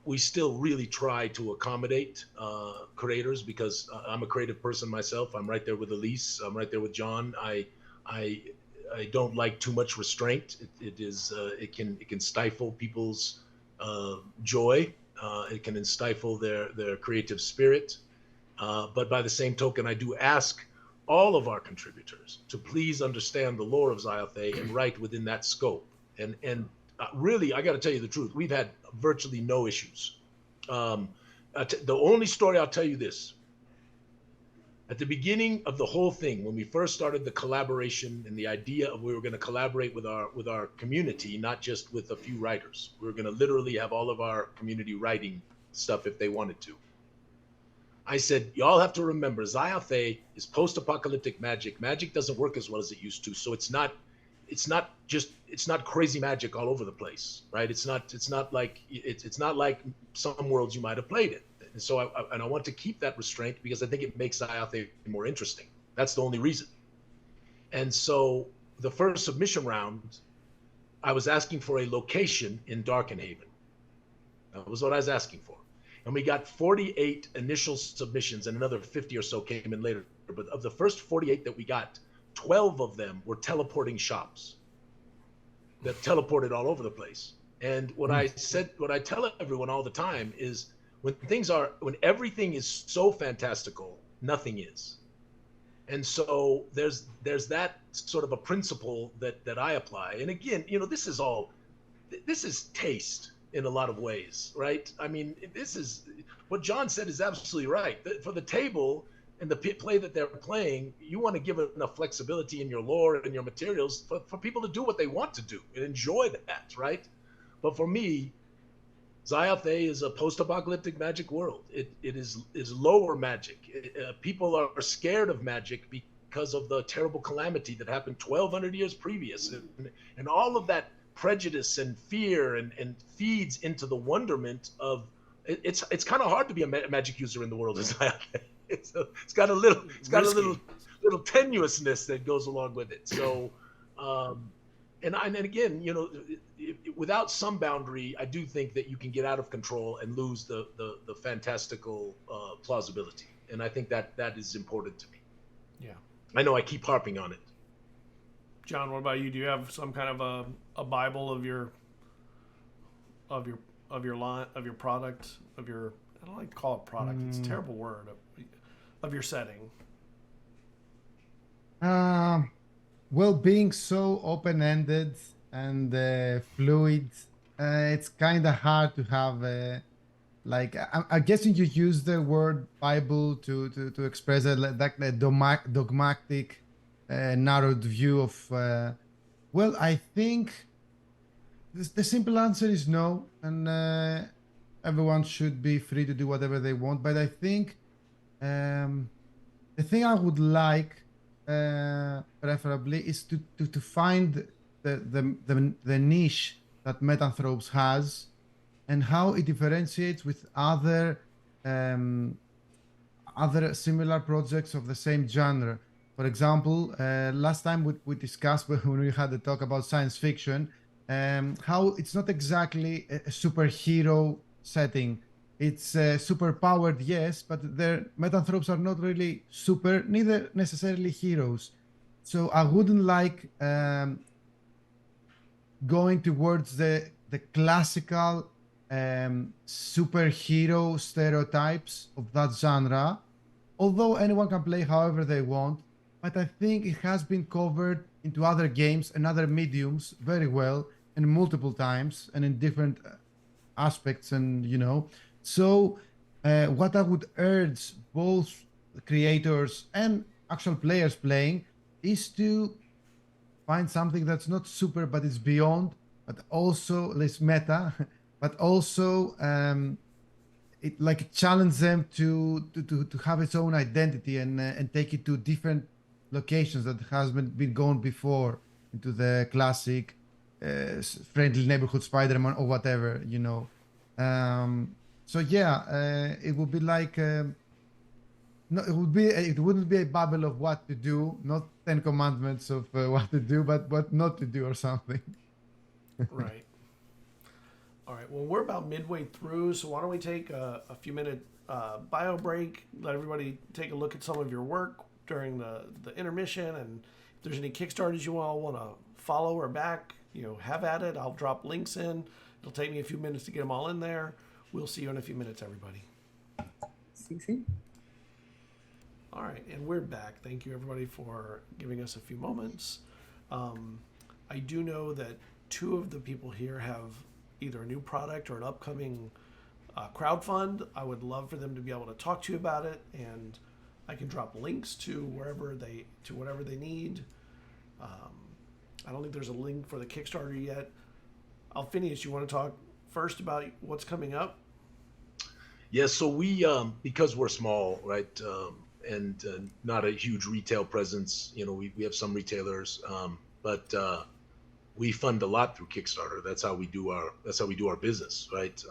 we still really try to accommodate creators because I'm a creative person myself. I'm right there with Elise. I'm right there with John. I don't like too much restraint. It can stifle people's joy. It can stifle their creative spirit. But by the same token, I do ask all of our contributors to please understand the lore of Xayathe and write within that scope. And really, I got to tell you the truth. We've had virtually no issues. The only story I'll tell you this. At the beginning of the whole thing, when we first started the collaboration and the idea of we were going to collaborate with our community, not just with a few writers. We were going to literally have all of our community writing stuff if they wanted to. I said, y'all have to remember, Xayathe is post-apocalyptic magic. Magic doesn't work as well as it used to, so it's not crazy magic all over the place, right? It's not like some worlds you might have played it. And so I want to keep that restraint because I think it makes Xayathe more interesting. That's the only reason. And so the first submission round, I was asking for a location in Darkenhaven. That was what I was asking for. And we got 48 initial submissions and another 50 or so came in later. But of the first 48 that we got, 12 of them were teleporting shops that teleported all over the place. And what I tell everyone all the time is when everything is so fantastical, nothing is. And so there's that sort of a principle that I apply. And again, this is taste. in a lot of ways, right? I mean, this is what John said is absolutely right. For the table and the play that they're playing, you want to give enough flexibility in your lore and your materials for people to do what they want to do and enjoy that, right? But for me, Zioth A is a post-apocalyptic magic world. It is lower magic. People are scared of magic because of the terrible calamity that happened 1,200 years previous, and all of that prejudice and fear and feeds into the wonderment of it's kind of hard to be a magic user in the world of Zioth A. It's got a little little tenuousness that goes along with it. So. And again, you know, without some boundary, I do think that you can get out of control and lose the fantastical plausibility. And I think that is important to me. Yeah. I know I keep harping on it. John, what about you? Do you have some kind of a Bible of your line, of your product, I don't like to call it product. It's a terrible word. Of your setting. Well, being so open-ended and fluid, it's kind of hard to have I'm guessing you use the word Bible to express a dogmatic, narrowed view of. Well, I think the simple answer is no, and everyone should be free to do whatever they want. But I think the thing I would like. Preferably is to find the niche that Metanthropes has and how it differentiates with other similar projects of the same genre. For example, last time we discussed when we had the talk about science fiction, how it's not exactly a superhero setting. It's super powered, yes, but their Metanthropes are not really super, neither necessarily heroes. So I wouldn't like going towards the classical superhero stereotypes of that genre, although anyone can play however they want. But I think it has been covered into other games and other mediums very well and multiple times and in different aspects, and you know. So what I would urge both creators and actual players playing is to find something that's not super, but it's beyond, but also less meta, but also it like challenge them to have its own identity and take it to different locations that has been gone before, into the classic friendly neighborhood Spider-Man or whatever, you know. So yeah, it would be like no, it wouldn't be a babble of what to do, not 10 commandments of what to do, but what not to do or something. Right. All right. Well, we're about midway through, so why don't we take a few minute bio break? Let everybody take a look at some of your work during the intermission, and if there's any Kickstarters you all want to follow or back, you know, have at it. I'll drop links in. It'll take me a few minutes to get them all in there. We'll see you in a few minutes, everybody. See. All right, and we're back. Thank you, everybody, for giving us a few moments. I do know that two of the people here have either a new product or an upcoming crowdfund. I would love for them to be able to talk to you about it, and I can drop links to whatever they need. I don't think there's a link for the Kickstarter yet. Alphinius, you want to talk first about what's coming up? Yes, so we because we're small, right, and not a huge retail presence. You know, we have some retailers, but we fund a lot through Kickstarter. That's how we do our business, right?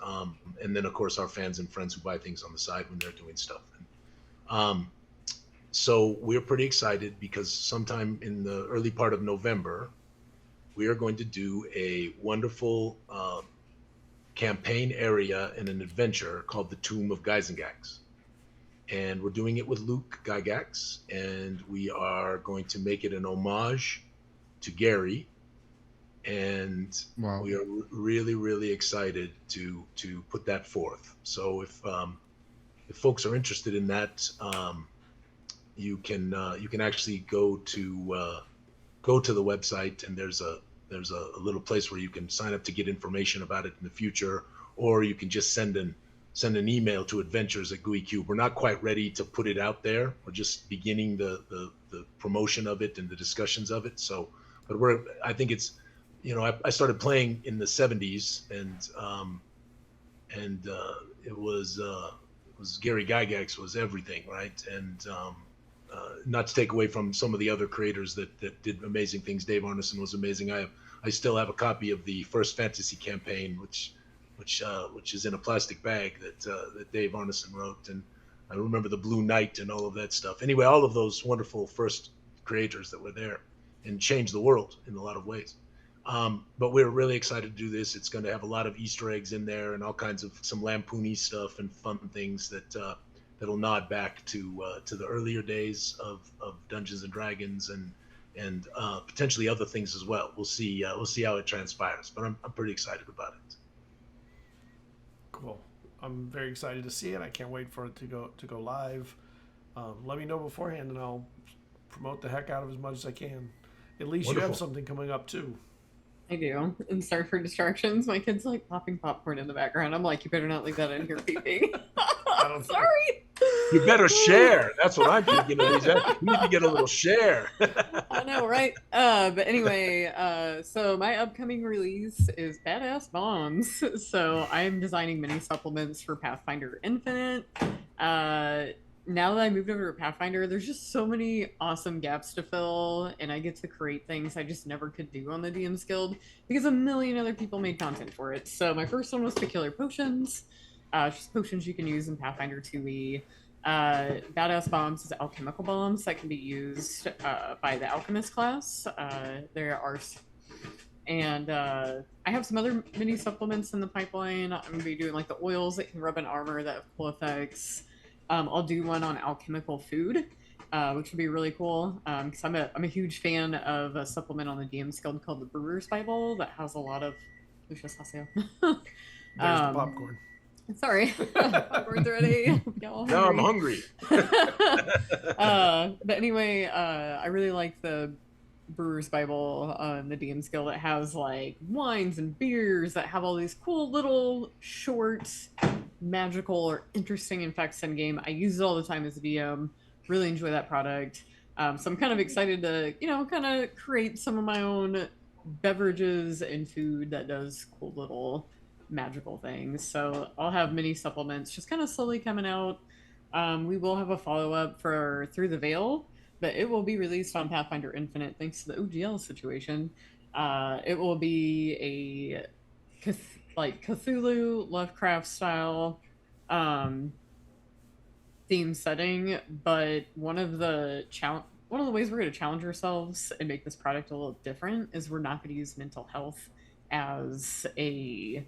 And then of course our fans and friends who buy things on the side when they're doing stuff. So we're pretty excited because sometime in the early part of November, we are going to do a wonderful campaign area in an adventure called the Tomb of Gyzengax. And we're doing it with Luke Gygax, and we are going to make it an homage to Gary. And Wow. We are really, really excited to put that forth. So if folks are interested in that, you can actually go to the website, and there's there's a little place where you can sign up to get information about it in the future, or you can just send an email to adventures@GooeyCube. We're not quite ready to put it out there. We're just beginning the promotion of it and the discussions of it. So, but I think it's, I started playing in the 70s, and it was Gary Gygax was everything, right? And not to take away from some of the other creators that did amazing things. Dave Arneson was amazing. I still have a copy of the first fantasy campaign, which is in a plastic bag that Dave Arneson wrote, and I remember the Blue Knight and all of that stuff. Anyway, all of those wonderful first creators that were there and changed the world in a lot of ways. But we're really excited to do this. It's going to have a lot of Easter eggs in there and all kinds of some lampoony stuff and fun things that'll nod back to the earlier days of Dungeons and Dragons and potentially other things as well. We'll see how it transpires, but I'm pretty excited about it. Cool. I'm very excited to see it. I can't wait for it to go live. Let me know beforehand, and I'll promote the heck out of as much as I can. At least you have something coming up too. I do. And sorry for distractions. My kid's like popping popcorn in the background. I'm like, you better not leave that in here peeping. Sorry. You better share. That's what I'm thinking. You need to get a little share. I know, right? But anyway, so my upcoming release is Badass Bombs. So I'm designing mini supplements for Pathfinder Infinite. Now that I moved over to Pathfinder, there's just so many awesome gaps to fill, and I get to create things I just never could do on the DM's Guild because a million other people made content for it. So my first one was Peculiar Potions, just potions you can use in Pathfinder 2e. Badass Bombs is alchemical bombs that can be used by the Alchemist class. And I have some other mini supplements in the pipeline. I'm going to be doing like the oils that can rub in armor that have cool effects. I'll do one on alchemical food, which would be really cool. Because I'm a huge fan of a supplement on the DM's Guild called the Brewer's Bible that has a lot of Lucius Haseo. There's the popcorn. Sorry, popcorn's ready. Now I'm hungry. But anyway, I really like the Brewer's Bible on the DM's Guild. It has like wines and beers that have all these cool little short magical or interesting effects in game. I use it all the time as a DM. Really enjoy that product. So I'm kind of excited to, kind of create some of my own beverages and food that does cool little magical things. So I'll have mini supplements just kind of slowly coming out. We will have a follow-up for Through the Veil, but it will be released on Pathfinder Infinite thanks to the OGL situation. It will be a Cthulhu, Lovecraft style theme setting, but one of the ways we're going to challenge ourselves and make this product a little different is we're not going to use mental health as a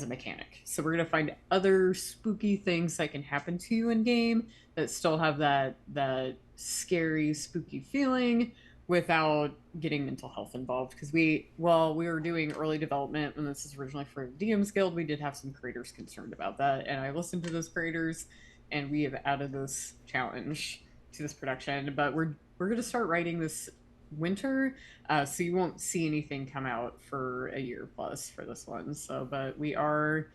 mechanic. So we're going to find other spooky things that can happen to you in game that still have that scary, spooky feeling without getting mental health involved. Because we were doing early development when this is originally for DM's Guild, we did have some creators concerned about that, and I listened to those creators, and we have added this challenge to this production. But we're going to start writing this winter, so you won't see anything come out for a year plus for this one. So, but we are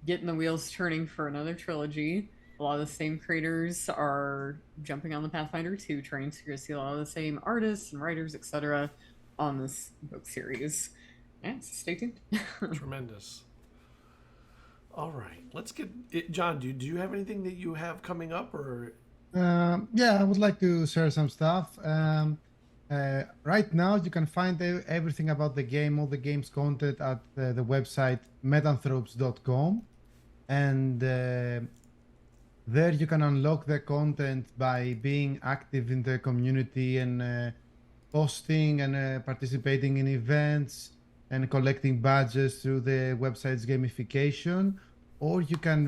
getting the wheels turning for another trilogy. A lot of the same creators are jumping on the Pathfinder 2 train, so you're going to see a lot of the same artists and writers, etc. on this book series. Yeah, so stay tuned. Tremendous. All right, let's get it. John, do you have anything that you have coming up, or? Yeah, I would like to share some stuff. Right now, you can find everything about the game, all the game's content at the website metanthropes.com, and there you can unlock the content by being active in the community and posting and participating in events and collecting badges through the website's gamification, or you can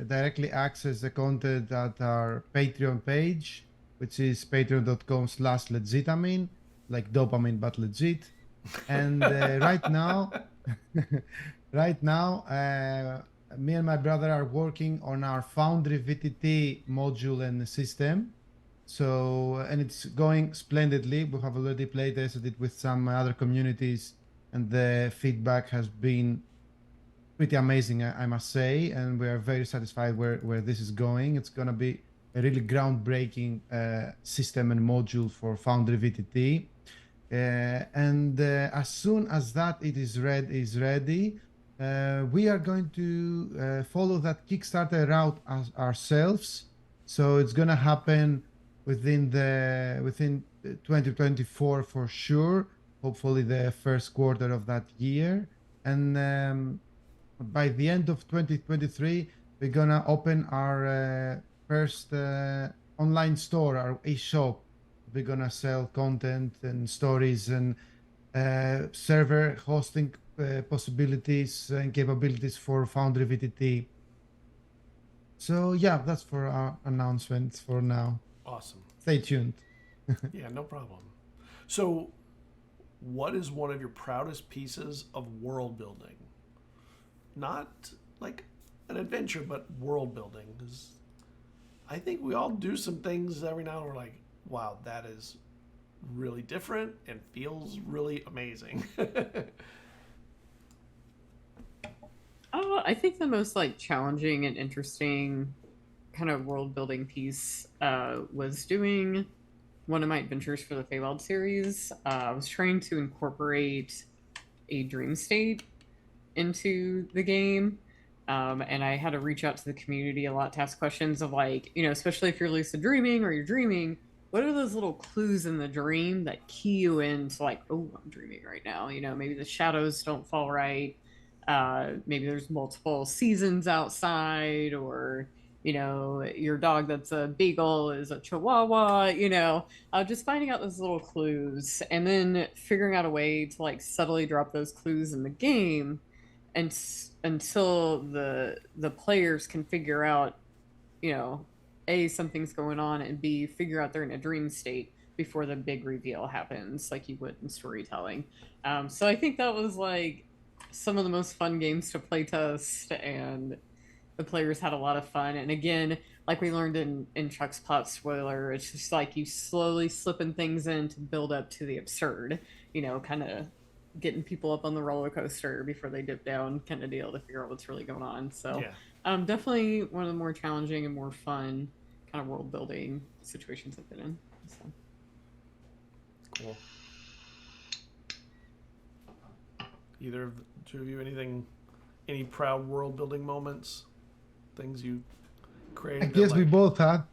directly access the content at our Patreon page, which is patreon.com/legitamine, like dopamine but legit. And right now, me and my brother are working on our Foundry VTT module and system, So, and it's going splendidly. We have already played tested it with some other communities, and the feedback has been pretty amazing, I must say. And we are very satisfied where this is going. It's going to be a really groundbreaking system and module for Foundry VTT. And as soon as that it is ready, we are going to follow that Kickstarter route ourselves. So it's going to happen within 2024 for sure. Hopefully the first quarter of that year, and by the end of 2023, we're gonna open our first online store, our e-shop. We're gonna sell content and stories and server hosting possibilities and capabilities for Foundry VTT. So yeah, that's for our announcements for now. Awesome. Stay tuned. Yeah, no problem. So, what is one of your proudest pieces of world building? Not like an adventure, but world building. Because I think we all do some things every now and then we're like, wow, that is really different and feels really amazing. I think the most like challenging and interesting kind of world building piece was doing one of my adventures for the Feywild series. I was trying to incorporate a dream state into the game. And I had to reach out to the community a lot to ask questions of like, you know, especially if you're lucid dreaming or you're dreaming, what are those little clues in the dream that key you into like, oh, I'm dreaming right now. You know, maybe the shadows don't fall right. Maybe there's multiple seasons outside, or, you know, your dog that's a beagle is a chihuahua, you know, just finding out those little clues and then figuring out a way to like subtly drop those clues in the game and until the players can figure out, you know, A, something's going on, and B, figure out they're in a dream state before the big reveal happens, like you would in storytelling. So I think that was like some of the most fun games to play test, and the players had a lot of fun. And again, like we learned in Chuck's Plot spoiler, it's just like you slowly slipping things in to build up to the absurd, you know, kind of getting people up on the roller coaster before they dip down kind of deal to figure out what's really going on. So Yeah. definitely one of the more challenging and more fun kind of world building situations I've been in. So. Cool. Either of the two of you, any proud world building moments, things you created? I guess we both had.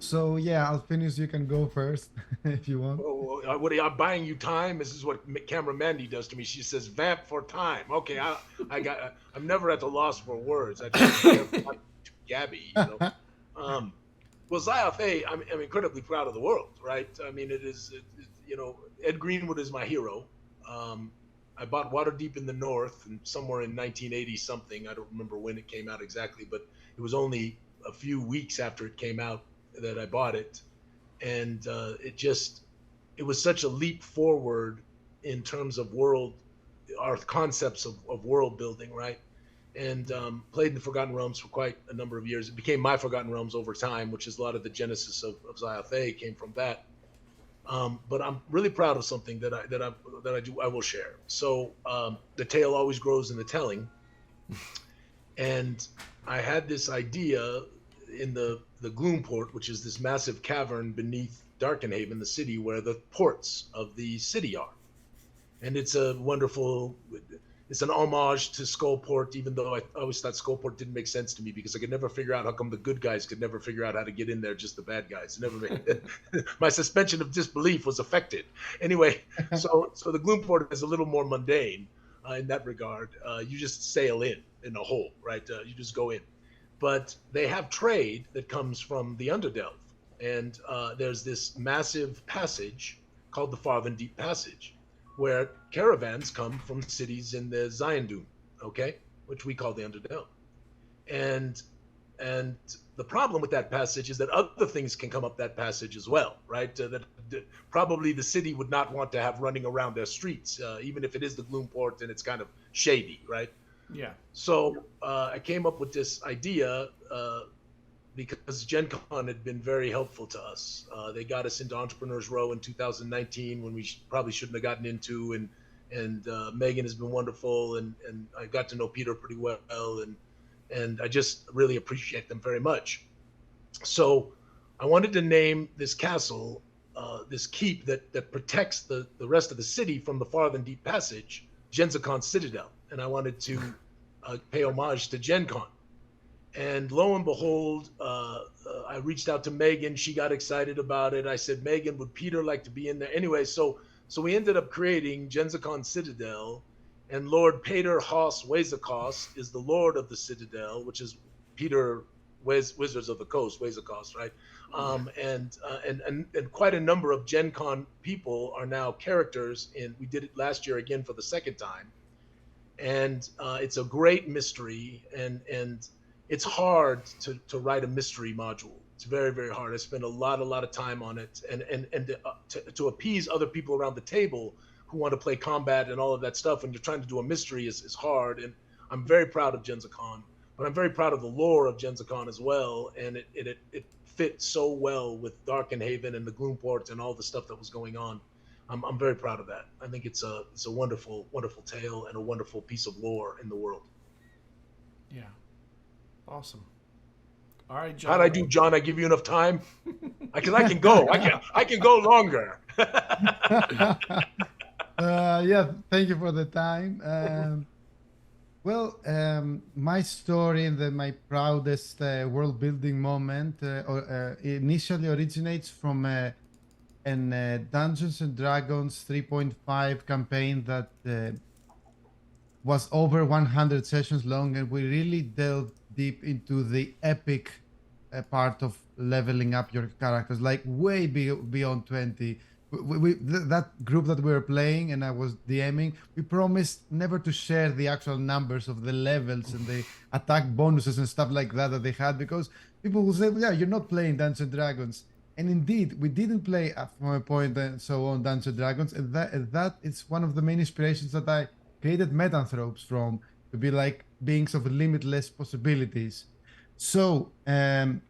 So yeah, Alphinius, you can go first if you want. Oh, what are you buying you time? This is what camera Mandy does to me. She says, "Vamp for time." Okay, I'm never at the loss for words. I think Gabby, you know. Well, Zayaf, I'm incredibly proud of the world, right? I mean, you know, Ed Greenwood is my hero. I bought Waterdeep in the North, and somewhere in 1980 something. I don't remember when it came out exactly, but it was only a few weeks after it came out that I bought it, and it was such a leap forward in terms of our concepts of world building, right? And played in Forgotten Realms for quite a number of years. It became my Forgotten Realms over time, which is a lot of the genesis of Zayaf came from that. But I'm really proud of something that I will share. So the tale always grows in the telling, and I had this idea in the Gloomport, which is this massive cavern beneath Darkenhaven, the city where the ports of the city are. And it's an homage to Skullport, even though I always thought Skullport didn't make sense to me because I could never figure out how come the good guys could never figure out how to get in there, just the bad guys. My suspension of disbelief was affected. Anyway, so the Gloomport is a little more mundane in that regard. You just sail in a hole, right? You just go in. But they have trade that comes from the Underdelve. And there's this massive passage called the Farthen Deep Passage, where caravans come from cities in the Zayandun, okay, which we call the Underdelve. And the problem with that passage is that other things can come up that passage as well, right? That probably the city would not want to have running around their streets, even if it is the Gloomport and it's kind of shady, right? Yeah. So I came up with this idea because Gen Con had been very helpful to us. They got us into Entrepreneurs Row in 2019 when we probably shouldn't have gotten into, and Megan has been wonderful, and I got to know Peter pretty well, and I just really appreciate them very much. So I wanted to name this castle, this keep that protects the rest of the city from the Farther Deep Passage, Genzicon Citadel, and I wanted to pay homage to Gen Con. And lo and behold, I reached out to Megan. She got excited about it. I said, Megan, would Peter like to be in there? Anyway, so we ended up creating Genzicon Citadel, and Lord Peter Haas Wezakost is the Lord of the Citadel, which is Peter Wizards of the Coast, Wezakost, right? And quite a number of Gen Con people are now characters, and we did it last year again for the second time. And it's a great mystery, and it's hard to write a mystery module. It's very, very hard. I spent a lot of time on it, and to appease other people around the table who want to play combat and all of that stuff, and you're trying to do a mystery is hard. And I'm very proud of Genzicon, but I'm very proud of the lore of Genzicon as well. And it fit so well with Darkenhaven and the Gloomports and all the stuff that was going on. I'm very proud of that. I think it's a wonderful, wonderful tale and a wonderful piece of lore in the world. Yeah. Awesome. All right, John. How'd I do, John? I give you enough time? Because I can go. I can go longer. Yeah, thank you for the time. My story and my proudest world building moment initially originates from a Dungeons and Dragons 3.5 campaign that was over 100 sessions long, and we really delved deep into the epic part of leveling up your characters, like way beyond 20. That group that we were playing and I was DMing, we promised never to share the actual numbers of the levels and the attack bonuses and stuff like that they had, because people will say, yeah, you're not playing Dungeons and Dragons. And indeed, we didn't play from a point and so on Dungeons and Dragons, and that is one of the main inspirations that I created Metanthropes from, to be like beings of limitless possibilities. So, and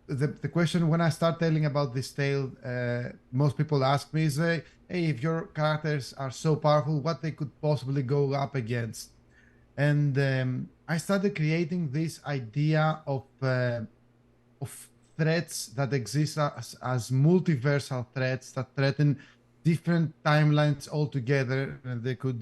the question when I start telling about this tale, most people ask me is, hey, if your characters are so powerful, what they could possibly go up against? And I started creating this idea of threats that exist as multiversal threats that threaten different timelines altogether, and they could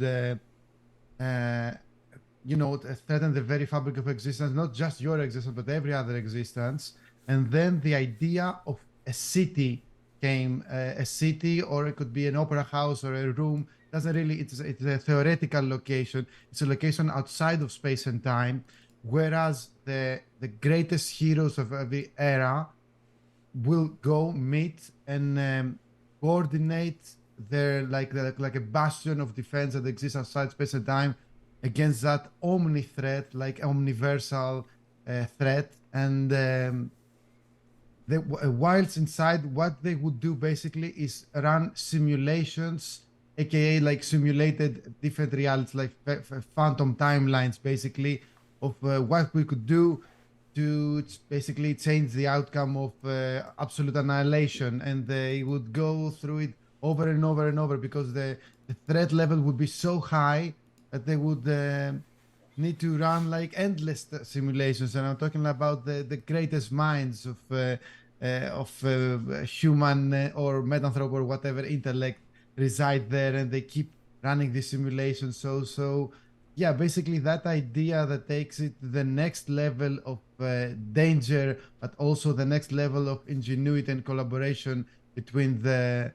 threaten the very fabric of existence, not just your existence but every other existence. And then the idea of a city came, a city, or it could be an opera house or a room, doesn't really, it's a theoretical location. It's a location outside of space and time, whereas the greatest heroes of every era will go meet and coordinate their like a bastion of defense that exists outside space and time against that omni threat, like omniversal threat. And whilst inside, what they would do basically is run simulations, aka like simulated different realities, like phantom timelines, basically, of what we could do to basically change the outcome of absolute annihilation. And they would go through it over and over and over, because the threat level would be so high that they would need to run like endless simulations. And I'm talking about the greatest minds of human or metanthrope or whatever intellect reside there, and they keep running these simulations. So yeah, basically that idea that takes it to the next level of danger, but also the next level of ingenuity and collaboration between the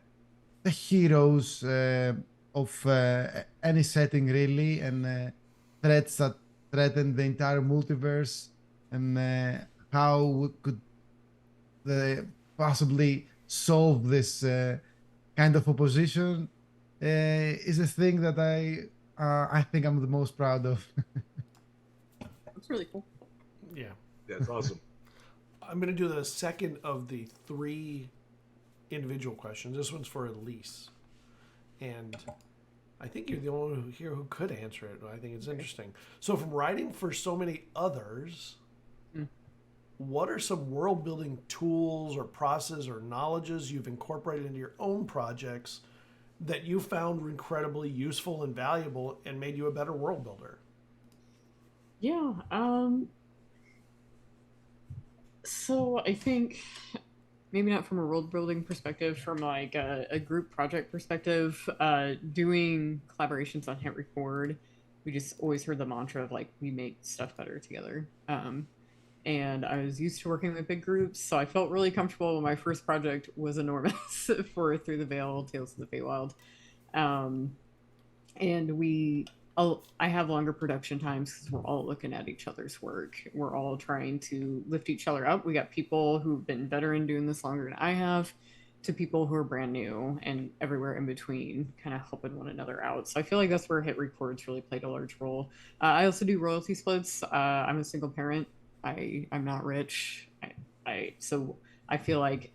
heroes of any setting, really, and threats that threaten the entire multiverse, and how we could possibly solve this kind of opposition is a thing that I think I'm the most proud of. That's really cool. Yeah. That's awesome. I'm going to do the second of the 3 individual questions. This one's for Elise. And I think you're the only one here who could answer it. I think it's interesting. So from writing for so many others, what are some world building tools or process or knowledges you've incorporated into your own projects that you found incredibly useful and valuable and made you a better world builder? Yeah. So I think maybe not from a world building perspective, from like a group project perspective, doing collaborations on hit record, we just always heard the mantra of like we make stuff better together. And I was used to working with big groups, so I felt really comfortable when my first project was enormous for Through the Veil, Tales of the Feywild. And I have longer production times because we're all looking at each other's work. We're all trying to lift each other up. We got people who've been veteran doing this longer than I have, to people who are brand new, and everywhere in between, kind of helping one another out. So I feel like that's where hit records really played a large role. I also do royalty splits. I'm a single parent. I'm not rich. So I feel like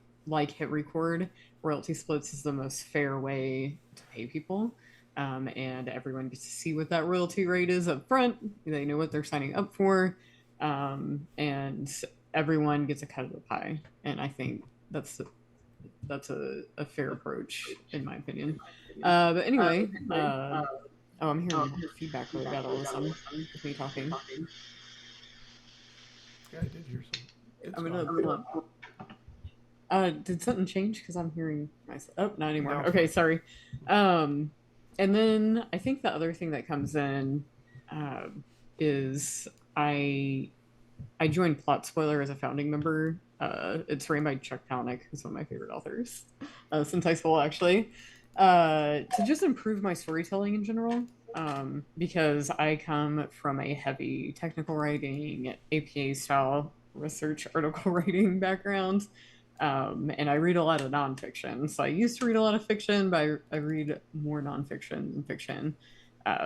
hit record, royalty splits is the most fair way to pay people. And everyone gets to see what that royalty rate is up front. They know what they're signing up for. And everyone gets a cut of the pie. And I think that's a fair approach, in my opinion. But anyway, I'm hearing feedback really bad all of a sudden with me talking. Yeah, I did hear some. I'm gonna pull up. Did something change? Because I'm hearing myself. Oh, not anymore. No. Okay, sorry. And then I think the other thing that comes in is I joined Plot Spoiler as a founding member. It's ran by Chuck Palahniuk, who's one of my favorite authors since high school, actually, to just improve my storytelling in general. Because I come from a heavy technical writing, APA style research article writing background. And I read a lot of nonfiction. So I used to read a lot of fiction, but I read more nonfiction than fiction.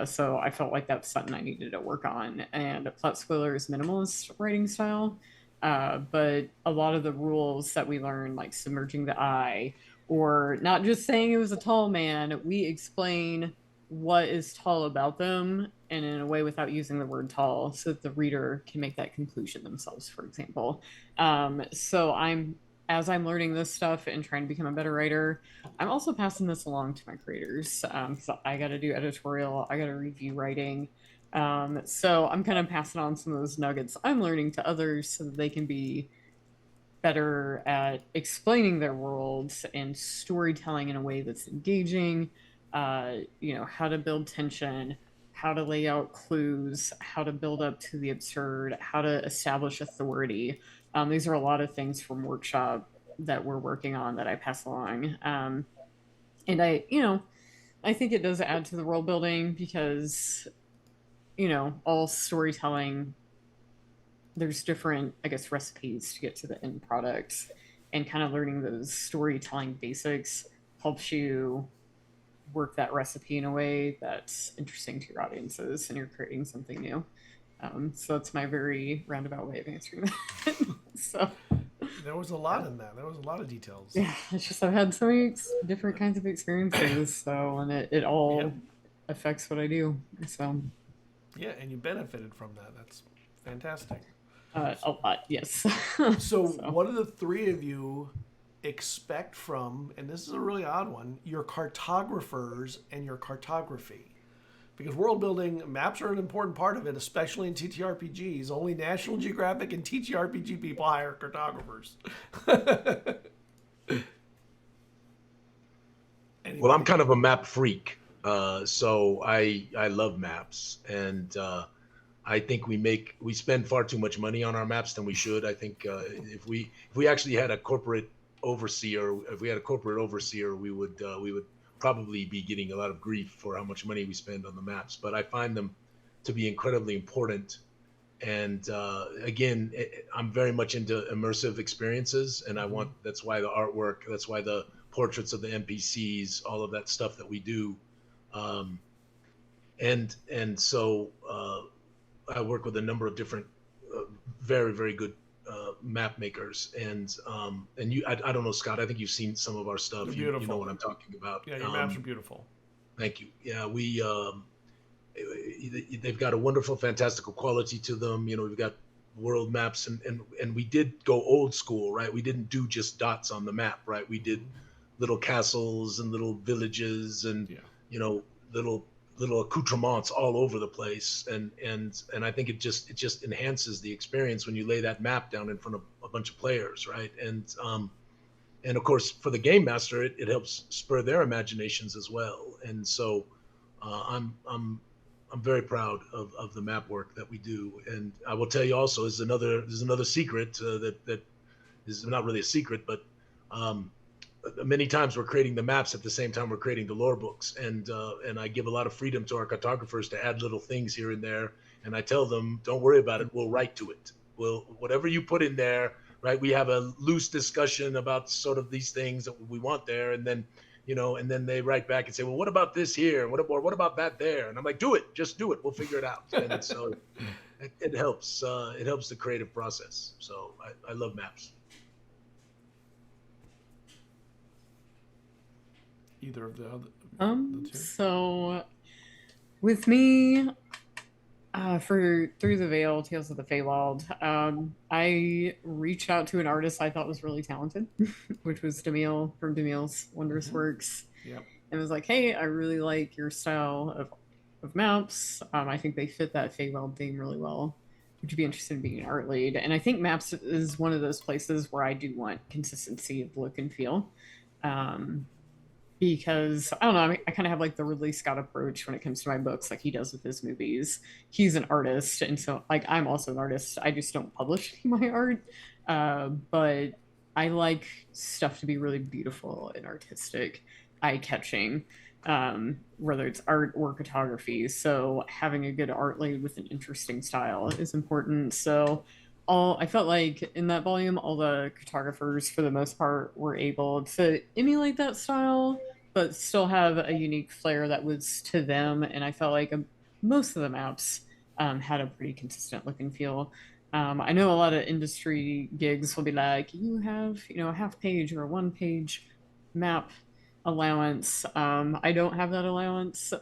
So I felt like that's something I needed to work on. And Plot Spoiler is minimalist writing style. But a lot of the rules that we learn, like submerging the eye, or not just saying it was a tall man, we explain what is tall about them, and in a way without using the word tall, so that the reader can make that conclusion themselves, for example. So as I'm learning this stuff and trying to become a better writer, I'm also passing this along to my creators, because I got to do editorial, I got to review writing. So I'm kind of passing on some of those nuggets I'm learning to others so that they can be better at explaining their worlds and storytelling in a way that's engaging. How to build tension, how to lay out clues, how to build up to the absurd, how to establish authority. These are a lot of things from workshop that we're working on that I pass along. And I think it does add to the world building because, all storytelling, there's different, I guess, recipes to get to the end product, and kind of learning those storytelling basics helps you work that recipe in a way that's interesting to your audiences and you're creating something new. So that's my very roundabout way of answering that. So There was a lot in that. There was a lot of details. Yeah, it's just I've had so many different kinds of experiences, so and it all affects what I do. So yeah, and you benefited from that. That's fantastic. A lot, yes. So what do the three of you expect from, and this is a really odd one, your cartographers and your cartography? Because world building, maps are an important part of it, especially in TTRPGs. Only National Geographic and TTRPG people hire cartographers. Well, I'm kind of a map freak, so I love maps, and I think we spend far too much money on our maps than we should. I think if we actually had a corporate overseer, we would probably be getting a lot of grief for how much money we spend on the maps. But I find them to be incredibly important. And again, I'm very much into immersive experiences, and that's why the artwork, that's why the portraits of the NPCs, all of that stuff that we do. And so I work with a number of different very, very good map makers, and I don't know, Scott, I think you've seen some of our stuff. You know what I'm talking about. Yeah, your maps are beautiful. Thank you. Yeah, they've got a wonderful, fantastical quality to them. We've got world maps, and we did go old school, right? We didn't do just dots on the map, right? We did little castles and little villages and you know little accoutrements all over the place, and I think it just enhances the experience when you lay that map down in front of a bunch of players, right? And of course for the game master it helps spur their imaginations as well. And so I'm very proud of the map work that we do. And I will tell you also, there's another secret that is not really a secret, but many times we're creating the maps at the same time we're creating the lore books, and I give a lot of freedom to our cartographers to add little things here and there, and I tell them, don't worry about it, we'll write to it. Whatever you put in there, right? We have a loose discussion about sort of these things that we want there, and then and then they write back and say, well, what about this here? What about that there? And I'm like, do it, just do it. We'll figure it out. And so it helps. It helps the creative process. So I love maps. Either of the other? The two? So with me, for Through the Veil, Tales of the Feywild, I reached out to an artist I thought was really talented, which was Demille from Demille's Wondrous Works. Yep. And was like, hey, I really like your style of maps. I think they fit that Feywild theme really well. Would you be interested in being an art lead? And I think maps is one of those places where I do want consistency of look and feel. Because I don't know, I kind of have like the Ridley Scott approach when it comes to my books, like he does with his movies. He's an artist, and so like I'm also an artist. I just don't publish my art, but I like stuff to be really beautiful and artistic, eye-catching, whether it's art or photography. So having a good art lead with an interesting style is important. So I felt like in that volume, all the cartographers, for the most part, were able to emulate that style, but still have a unique flair that was to them. And I felt like most of the maps had a pretty consistent look and feel. I know a lot of industry gigs will be like, you have, a half page or a 1 page map allowance. I don't have that allowance.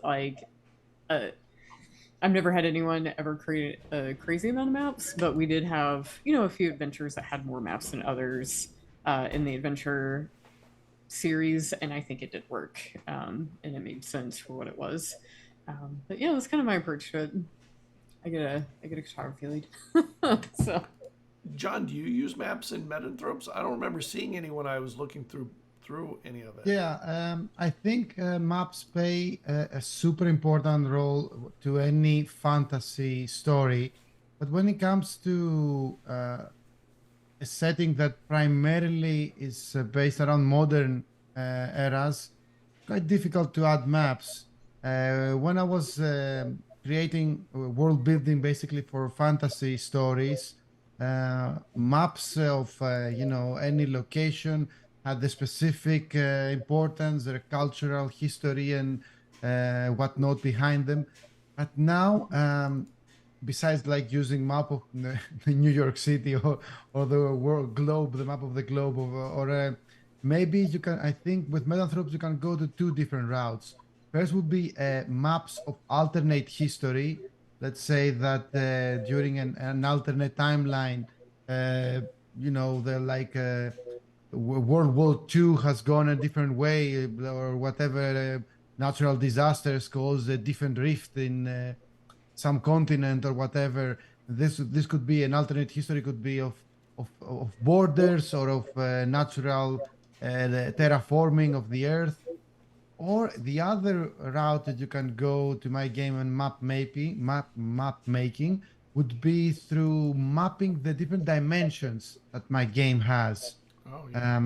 I've never had anyone ever create a crazy amount of maps, but we did have, a few adventures that had more maps than others in the adventure series, and I think it did work, and it made sense for what it was. But yeah, that's kind of my approach to it. I get a photography lead. So, John, do you use maps in Metanthropes? I don't remember seeing any when I was looking through any of it. Yeah, I think maps play a super important role to any fantasy story, but when it comes to a setting that primarily is based around modern eras, quite difficult to add maps. When I was creating world building basically for fantasy stories, maps of any location had the specific importance, their cultural history and whatnot behind them. But now, besides like using map of the New York City or the world globe, the map of the globe, or maybe you can, I think with Metanthropes you can go to 2 different routes. First would be maps of alternate history. Let's say that during an alternate timeline, they're like World War II has gone a different way, or whatever natural disasters caused a different rift in some continent or whatever. This could be an alternate history, could be of borders or of natural terraforming of the earth. Or the other route that you can go to my game and map making would be through mapping the different dimensions that my game has. Oh, yeah.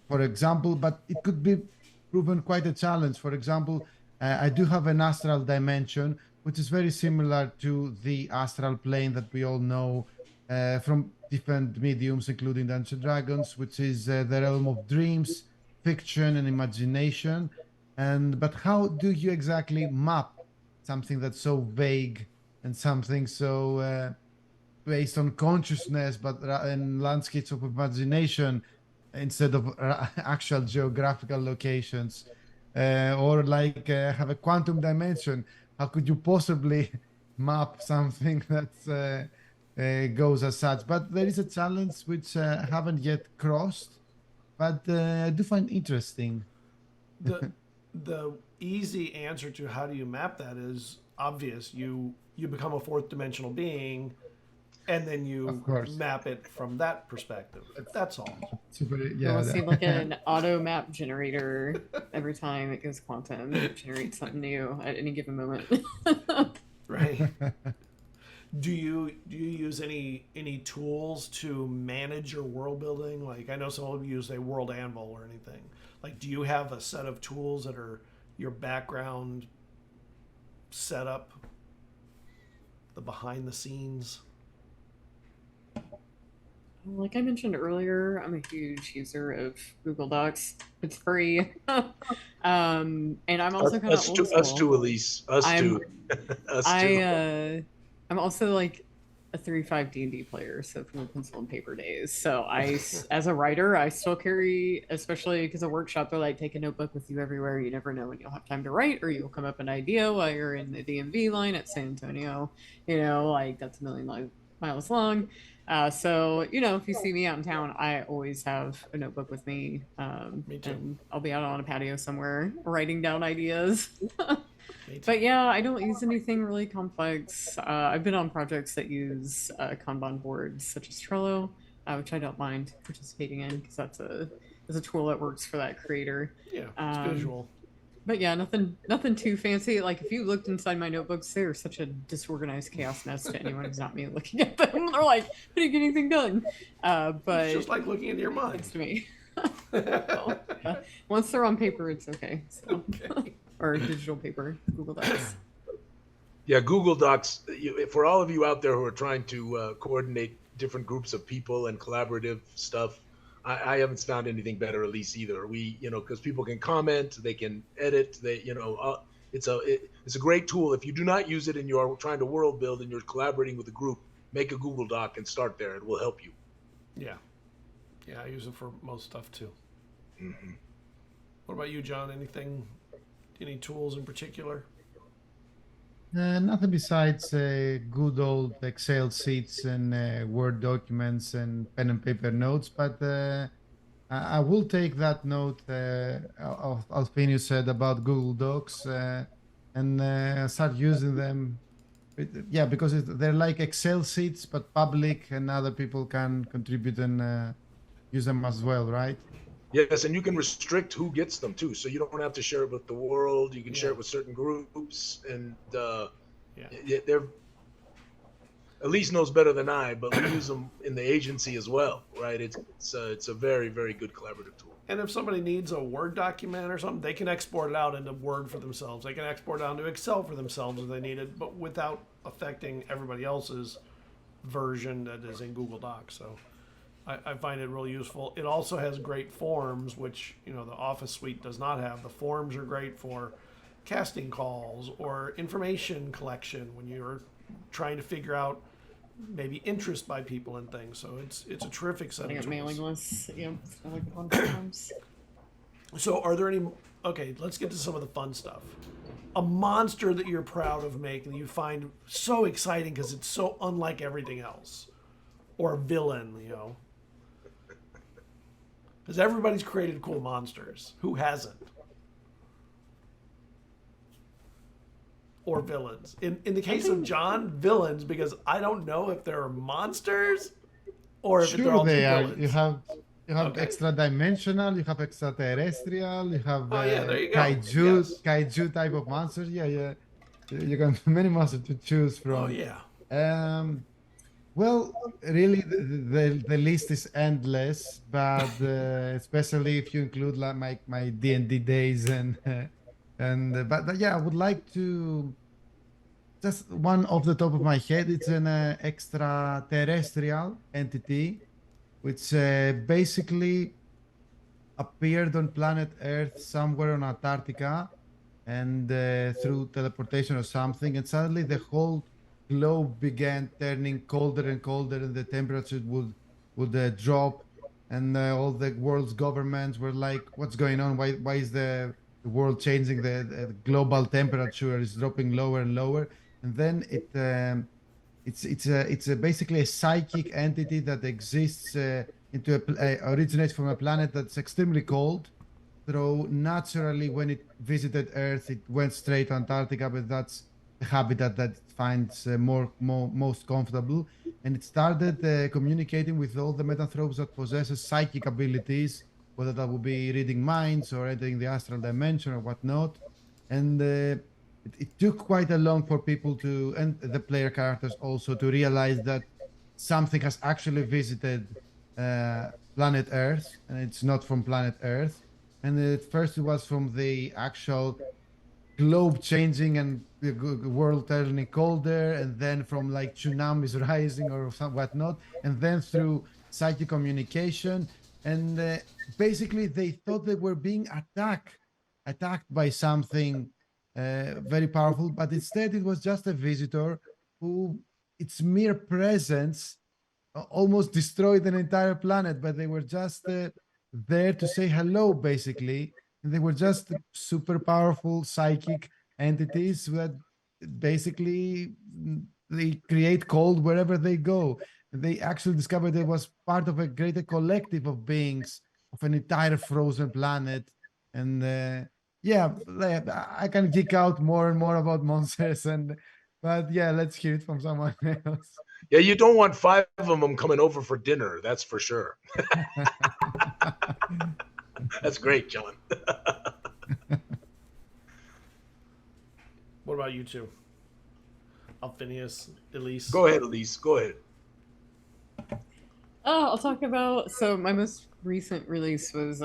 For example, but it could be proven quite a challenge. For example, I do have an astral dimension, which is very similar to the astral plane that we all know from different mediums, including Dungeons and Dragons, which is the realm of dreams, fiction, and imagination. But how do you exactly map something that's so vague and something so based on consciousness, but in landscapes of imagination instead of actual geographical locations, or like have a quantum dimension? How could you possibly map something that's goes as such. But there is a challenge which I haven't yet crossed, but I do find interesting. The easy answer to how do you map that is obvious. You become a fourth dimensional being, and then you Of course. map it from that perspective. That's all. Super, You yeah. will see like an auto map generator every time it goes quantum. It generates something new at any given moment. Right. Do you use any tools to manage your world building? Like, I know some of you use a world anvil or anything. Like, do you have a set of tools that are your background setup, the behind the scenes? Like I mentioned earlier, I'm a huge user of Google Docs. It's free. And I'm also kind of old school. Us too, Elise. Us too. Us too. I'm also like a 3.5 D&D player, so from the pencil and paper days. So as a writer, I still carry, especially because a workshop, they're like, take a notebook with you everywhere. You never know when you'll have time to write, or you'll come up an idea while you're in the DMV line at San Antonio. You know, like that's a million miles long. So, you know, if you see me out in town, I always have a notebook with me. Me too. And I'll be out on a patio somewhere writing down ideas. But yeah, I don't use anything really complex. I've been on projects that use Kanban boards such as Trello, which I don't mind participating in because that's a tool that works for that creator. Yeah, it's visual. But yeah, nothing too fancy. Like if you looked inside my notebooks, they're such a disorganized chaos mess to anyone who's not me looking at them. They're like, I didn't get anything done. But It's just like looking into your mind. it's to me. Well, yeah. Once they're on paper, it's okay. So. Okay. Or digital paper, Google Docs. Yeah, Google Docs. For all of you out there who are trying to coordinate different groups of people and collaborative stuff, I haven't found anything better, Elise, either. Because people can comment, they can edit, it's a great tool. If you do not use it and you are trying to world build and you're collaborating with a group, make a Google Doc and start there. It will help you. Yeah. Yeah, I use it for most stuff too. Mm-hmm. What about you, John? Any tools in particular? Nothing besides good old Excel sheets and Word documents and pen and paper notes, but I will take that note of Alphinius said about Google Docs and start using them. Yeah, because they're like Excel sheets, but public, and other people can contribute and use them as well, right? Yes, and you can restrict who gets them too, so you don't have to share it with the world. You can share it with certain groups, and they're. Elise knows better than I, but we use them in the agency as well, right? It's a very, very good collaborative tool. And if somebody needs a Word document or something, they can export it out into Word for themselves. They can export it out into Excel for themselves if they need it, but without affecting everybody else's version that is in Google Docs. So I find it really useful. It also has great forms, which the Office suite does not have. The forms are great for casting calls or information collection when you're trying to figure out maybe interest by people and things. So it's a terrific set of tools. Mailing lists, yeah, I like the fun forms. So are there any? Okay, let's get to some of the fun stuff. A monster that you're proud of making, that you find so exciting because it's so unlike everything else, or a villain, because everybody's created cool monsters. Who hasn't? Or villains. In the case of John, villains, because I don't know if they're monsters or if they're all they are. villains. You have extra dimensional, you have extraterrestrial, you have there you go. kaiju type of monsters. Yeah. You can many monsters to choose from. Oh yeah. Well, really, the list is endless, but especially if you include like my D&D days but yeah, I would like to just one off the top of my head. It's an extraterrestrial entity, which basically appeared on planet Earth somewhere on Antarctica, and through teleportation or something, and suddenly the whole globe began turning colder and colder, and the temperature would drop, and all the world's governments were like, "What's going on? Why is the world changing? The global temperature is dropping lower and lower." And then it's basically a psychic entity that exists originates from a planet that's extremely cold. Though naturally, when it visited Earth, it went straight to Antarctica, but that's the habitat that it finds most comfortable. And it started communicating with all the metanthropes that possesses psychic abilities, whether that would be reading minds or entering the astral dimension or whatnot. And it took quite a long for people to, and the player characters also, to realize that something has actually visited planet Earth, and it's not from planet Earth. And at first it was from the actual globe changing and the world turning colder, and then from like tsunamis rising or some whatnot, and then through psychic communication. And basically they thought they were being attacked by something very powerful, but instead it was just a visitor who its mere presence almost destroyed an entire planet, but they were just there to say hello, basically. And they were just super powerful psychic entities that basically they create cold wherever they go. They actually discovered it was part of a greater collective of beings of an entire frozen planet. And yeah, I can geek out more and more about monsters, but yeah, let's hear it from someone else. Yeah, you don't want 5 of them coming over for dinner. That's for sure. That's great, John. What about you two? Alphinius, Elise. Go ahead, Elise. Go ahead. I'll talk about, so my most recent release was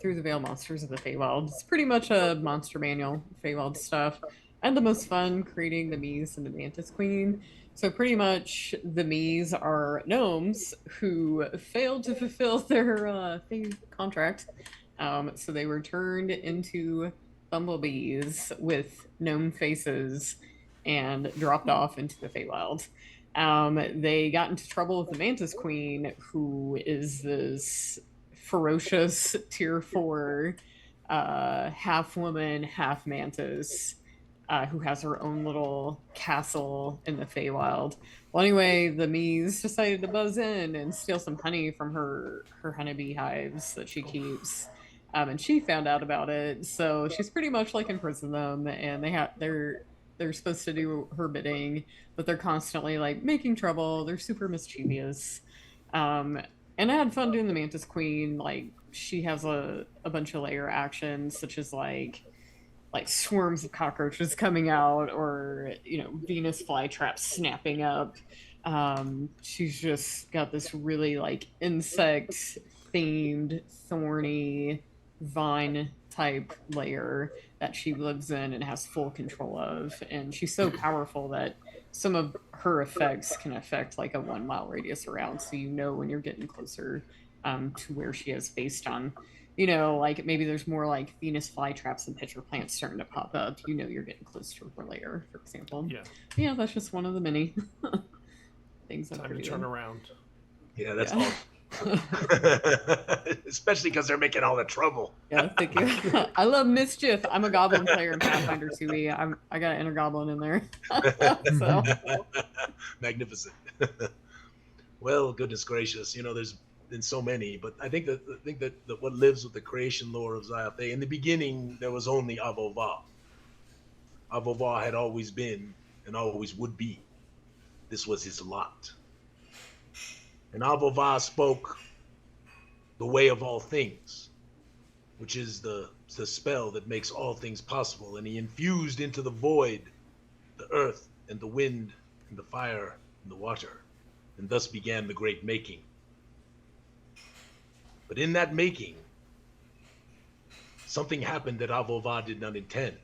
Through the Veil Monsters of the Feywild. It's pretty much a monster manual, Feywild stuff. I had the most fun creating the Mies and the Mantis Queen. So pretty much the Mies are gnomes who failed to fulfill their Fey contract. So they were turned into bumblebees with gnome faces and dropped off into the Feywild. They got into trouble with the Mantis Queen, who is this ferocious tier 4 half woman, half mantis, who has her own little castle in the Feywild. Well, anyway, the Mies decided to buzz in and steal some honey from her honeybee hives that she keeps. And she found out about it, so she's pretty much like imprisoned them, and they're supposed to do her bidding, but they're constantly like making trouble. They're super mischievous. And I had fun doing the Mantis Queen. Like, she has a bunch of layer actions, such as like swarms of cockroaches coming out, or Venus flytraps snapping up. She's just got this really like insect themed, thorny vine type layer that she lives in and has full control of. And she's so powerful that some of her effects can affect like a 1 mile radius around, so when you're getting closer to where she is, based on like maybe there's more like Venus flytraps and pitcher plants starting to pop up, you're getting close to her layer, for example. Yeah, that's just one of the many things. Time to turn around. Yeah, that's all. Especially because they're making all the trouble. Yeah, thank you. I love mischief. I'm a goblin player in Pathfinder 2e. I got an inner goblin in there. So. Magnificent. Well, goodness gracious, there's been so many, but I think that what lives with the creation lore of Xayathay, in the beginning there was only Avova. Avova had always been and always would be. This was his lot. And Avova spoke the way of all things, which is the spell that makes all things possible. And he infused into the void the earth and the wind and the fire and the water. And thus began the great making. But in that making, something happened that Avova did not intend.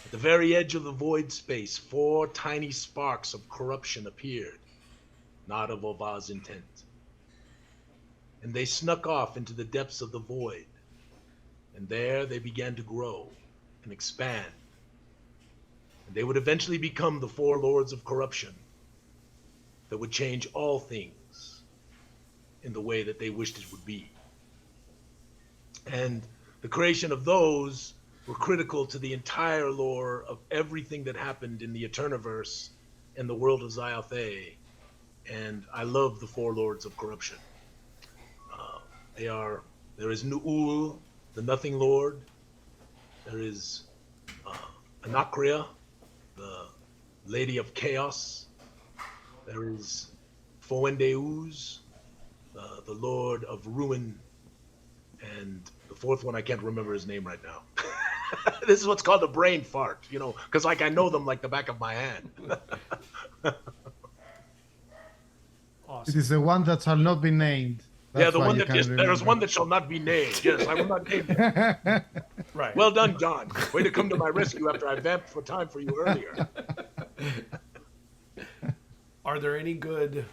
At the very edge of the void space, 4 tiny sparks of corruption appeared. Not of Avova's intent. And they snuck off into the depths of the void. And there they began to grow and expand. And they would eventually become the 4 lords of corruption that would change all things in the way that they wished it would be. And the creation of those were critical to the entire lore of everything that happened in the Eterniverse in the world of Zyothe, and I love the four lords of corruption. There is Nu'ul, the Nothing Lord. There is Anakria, the Lady of Chaos. There is Foendeuz, the Lord of Ruin, and the fourth one, I can't remember his name right now. This is what's called a brain fart, you know, because like I know them like the back of my hand. Awesome. It is the one that shall not be named. Yeah, That's the why one you that can't just, there's remember. one that shall not be named. Yes, I will not name it. Right. Well done, John. Way to come to my rescue after I vamped for time for you earlier. Are there any good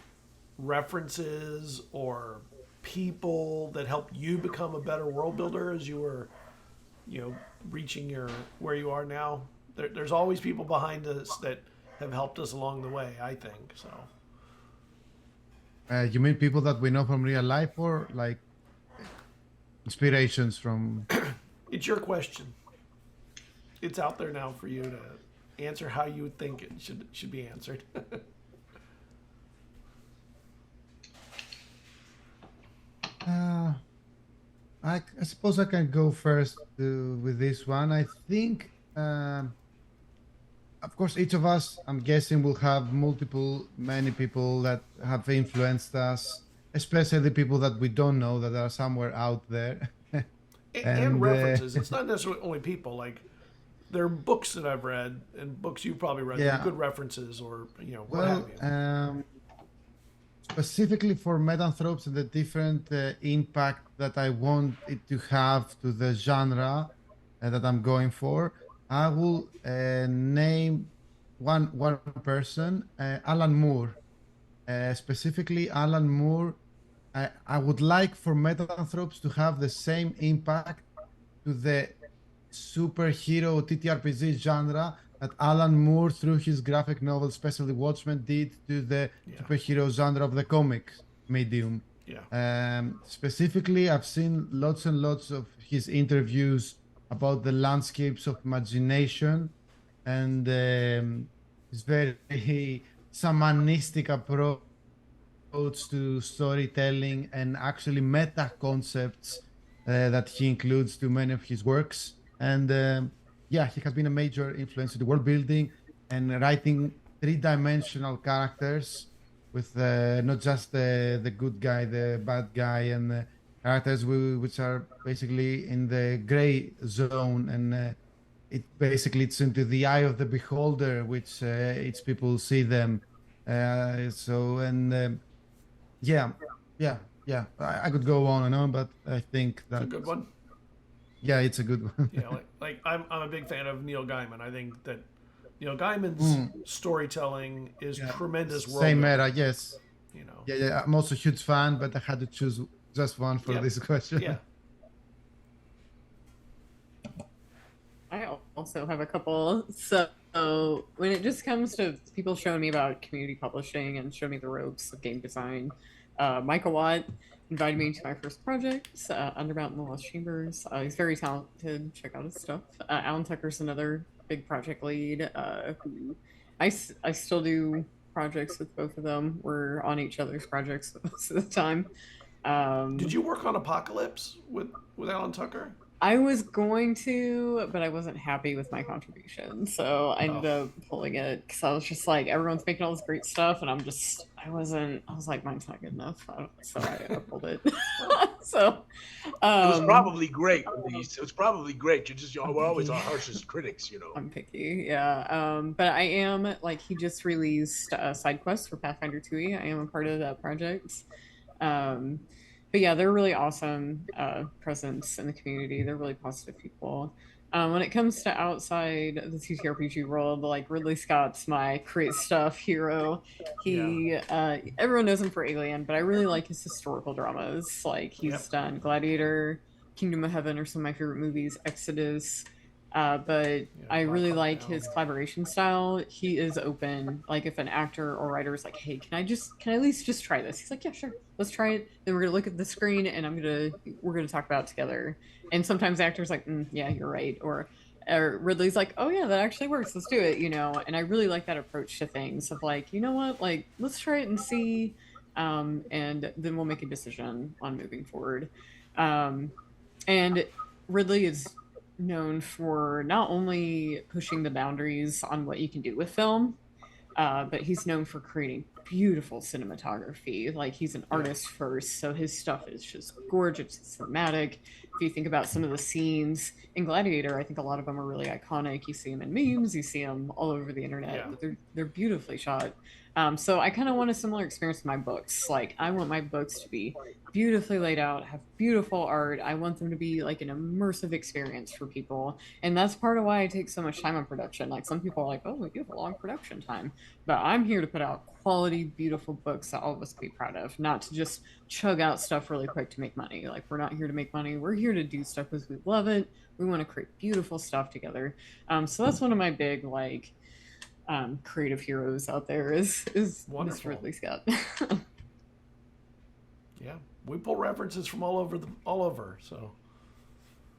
references or people that helped you become a better world builder as you were, you know, reaching your where you are now? There's always people behind us that have helped us along the way, I think. So You mean people that we know from real life, or like inspirations from? it's your question. It's out there now for you to answer how you think it should be answered. I suppose I can go first with this one. I think, of course, each of us, I'm guessing, will have many people that have influenced us, especially people that we don't know that are somewhere out there. and references. It's not necessarily only people. Like there are books that I've read and books you've probably read. Yeah. That are good references, or you know, what Well, have you. specifically for Metanthropes and the different impact that I want it to have to the genre that I'm going for, I will name one person, Alan Moore. Specifically, Alan Moore. I would like for Metanthropes to have the same impact to the superhero TTRPG genre that Alan Moore, through his graphic novel, especially Watchmen, did to the superhero genre of the comics medium. Yeah. Specifically, I've seen lots and lots of his interviews about the landscapes of imagination, and his very shamanistic approach to storytelling and actually meta concepts that he includes to many of his works. And yeah, he has been a major influence in the world building and writing three-dimensional characters with not just the good guy, the bad guy, and characters which are basically in the gray zone, and it's into the eye of the beholder, which each people see them. Yeah, I could go on and on, but I think It's that's a good one. Yeah, it's a good one. Yeah, like I'm a big fan of Neil Gaiman. I think that Neil Gaiman's storytelling is tremendous. World Same building, era, yes. You know. Yeah, I'm also a huge fan, but I had to choose just one for this question. Yeah. I also have a couple. So when it just comes to people showing me about community publishing and showing me the ropes of game design, Michael Watt invited me to my first project, Undermount in the Lost Chambers. He's very talented. Check out his stuff. Alan Tucker's another big project lead. Who I still do projects with both of them. We're on each other's projects most of the time. Did you work on Apocalypse with Alan Tucker? I was going to, but I wasn't happy with my contribution, so I ended up pulling it because I was just like, everyone's making all this great stuff, and I was like, mine's not good enough, so I pulled it. So it was probably great, Elise. It was probably great. We're always our harshest critics, you know. I'm picky, yeah. But I am, like, he just released a side quest for Pathfinder 2e. I am a part of that project. But yeah, they're really awesome presence in the community. They're really positive people. When it comes to outside the TTRPG world, like Ridley Scott's my create stuff hero. He everyone knows him for Alien, but I really like his historical dramas. Like he's done Gladiator, Kingdom of Heaven are some of my favorite movies, Exodus. But I really like his collaboration style. He is open. Like if an actor or writer is like, "Hey, can I at least just try this?" He's like, "Yeah, sure, let's try it." Then we're gonna look at the screen and we're gonna talk about it together. And sometimes the actor's like, "Yeah, you're right," or Ridley's like, oh yeah, that actually works. Let's do it, you know. And I really like that approach to things of like, you know what, like let's try it and see, and then we'll make a decision on moving forward. Um, and Ridley is known for not only pushing the boundaries on what you can do with film, but he's known for creating beautiful cinematography. Like he's an artist first, so his stuff is just gorgeous, it's cinematic. If you think about some of the scenes in Gladiator, I think a lot of them are really iconic. You see them in memes, you see them all over the internet, but they're beautifully shot. So I kind of want a similar experience with my books. Like I want my books to be beautifully laid out, have beautiful art. I want them to be like an immersive experience for people. And that's part of why I take so much time on production. Like some people are like, oh, you have a long production time. But I'm here to put out quality, beautiful books that all of us can be proud of, not to just chug out stuff really quick to make money. Like we're not here to make money. We're here to do stuff because we love it. We want to create beautiful stuff together. So that's one of my big like creative heroes out there is Mr. Ridley Scott. Yeah, we pull references from all over. So,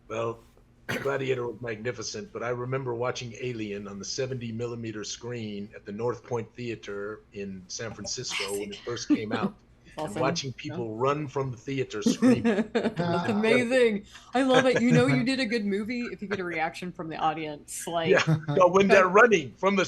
well, Gladiator was magnificent, but I remember watching Alien on the 70 millimeter screen at the North Point Theater in San Francisco when it first came out. Awesome. And watching people run from the theater screaming. That's amazing. I love it. You know, you did a good movie if you get a reaction from the audience. Like, yeah, no, when they're running from the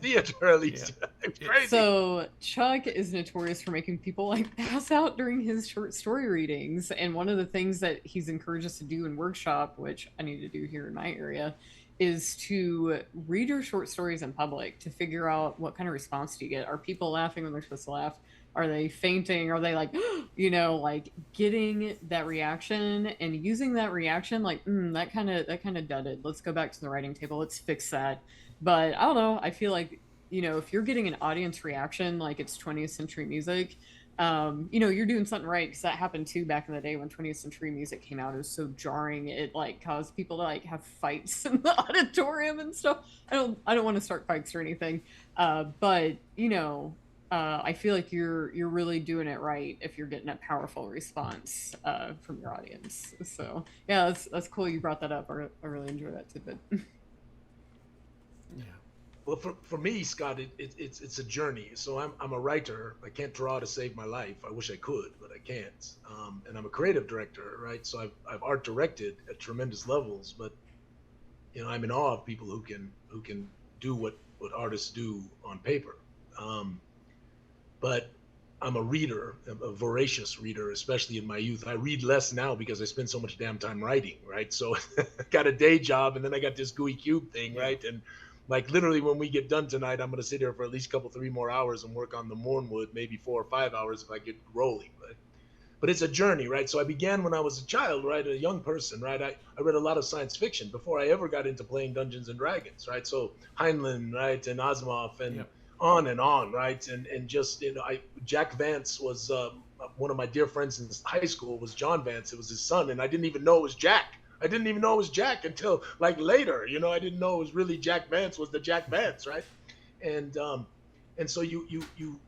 theater, at least. Yeah. It's crazy. So Chuck is notorious for making people like pass out during his short story readings, and one of the things that he's encouraged us to do in workshop, which I need to do here in my area, is to read your short stories in public to figure out what kind of response do you get. Are people laughing when they're supposed to laugh? Are they fainting? Are they like, you know, like getting that reaction and using that reaction like, that kind of dudded. Let's go back to the writing table. Let's fix that. But I don't know. I feel like, you know, if you're getting an audience reaction like it's 20th century music, you know, you're doing something right, because that happened too back in the day when 20th century music came out. It was so jarring. It like caused people to like have fights in the auditorium and stuff. I don't want to start fights or anything, but you know, I feel like you're really doing it right if you're getting a powerful response from your audience. So yeah, that's cool you brought that up. I really enjoy that tidbit. Yeah. Well, for me, Scott, it's a journey. So I'm a writer. I can't draw to save my life. I wish I could, but I can't. And I'm a creative director, right? So I've art directed at tremendous levels, but you know, I'm in awe of people who can do what artists do on paper. But I'm a reader, a voracious reader, especially in my youth. I read less now because I spend so much damn time writing, right? So I got a day job, and then I got this Gooey Cube thing, right? And like literally when we get done tonight, I'm going to sit here for at least 3 more hours and work on the Mornwood, maybe 4 or 5 hours if I get rolling, right? But it's a journey, right? So I began when I was a child, right? A young person, right? I read a lot of science fiction before I ever got into playing Dungeons and Dragons, right? So Heinlein, right? And Asimov and on, right? And just, you know, Jack Vance was one of my dear friends in high school was John Vance. It was his son, and I didn't even know it was Jack. I didn't even know it was Jack until like later, you know. I didn't know it was really Jack Vance was the Jack Vance, right? And so you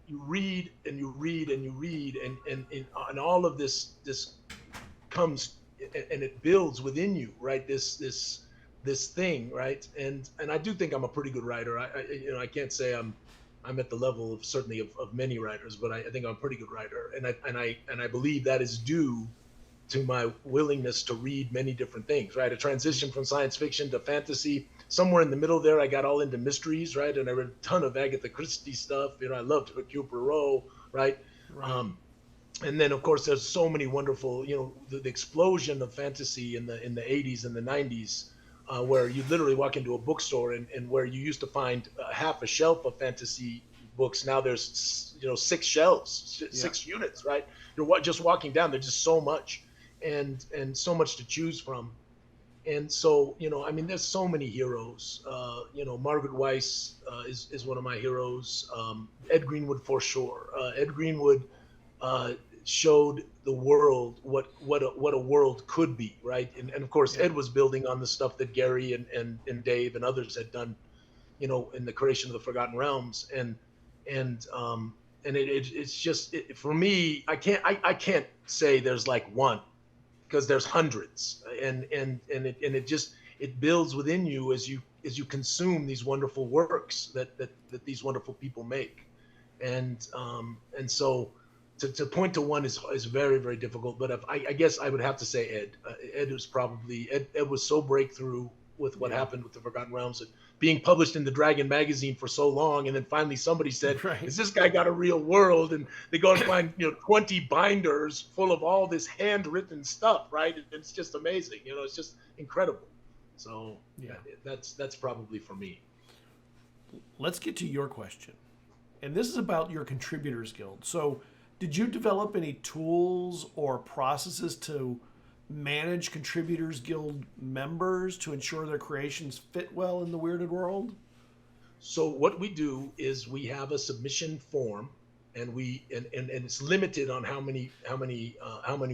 read and you read and you read and all of this comes and it builds within you, right? This thing, right? And I do think I'm a pretty good writer. I can't say I'm at the level of certainly of many writers, but I think I'm a pretty good writer, and I believe that is due to my willingness to read many different things, right? A transition from science fiction to fantasy. Somewhere in the middle there, I got all into mysteries, right? And I read a ton of Agatha Christie stuff. You know, I loved Hercule Poirot, right? And then, of course, there's so many wonderful, you know, the explosion of fantasy in the 80s and the 90s, where you literally walk into a bookstore and where you used to find half a shelf of fantasy books, now there's, you know, 6 shelves, 6 units, right? You're just walking down, there's just so much. And so much to choose from. And so, you know, I mean, there's so many heroes. You know, Margaret Weiss is one of my heroes. Ed Greenwood for sure. Ed Greenwood showed the world what a world could be, right? And of course, Ed was building on the stuff that Gary and Dave and others had done, you know, in the creation of the Forgotten Realms. And it's just for me, I can't say there's like one, because there's hundreds, and it it builds within you as you consume these wonderful works that these wonderful people make. And so to point to one is very, very difficult. But if, I guess I would have to say Ed. Ed was so breakthrough with what happened with the Forgotten Realms, and being published in the Dragon magazine for so long, and then finally somebody said, Right. "Is this guy got a real world?" And they go and find 20 binders full of all this handwritten stuff, right? It's just amazing. It's just incredible. So yeah, that's probably for me. Let's get to your question. And this is about your Contributors Guild. So did you develop any tools or processes to manage Contributors Guild members to ensure their creations fit well in the Weirded world? So what we do is we have a submission form, and and it's limited on how many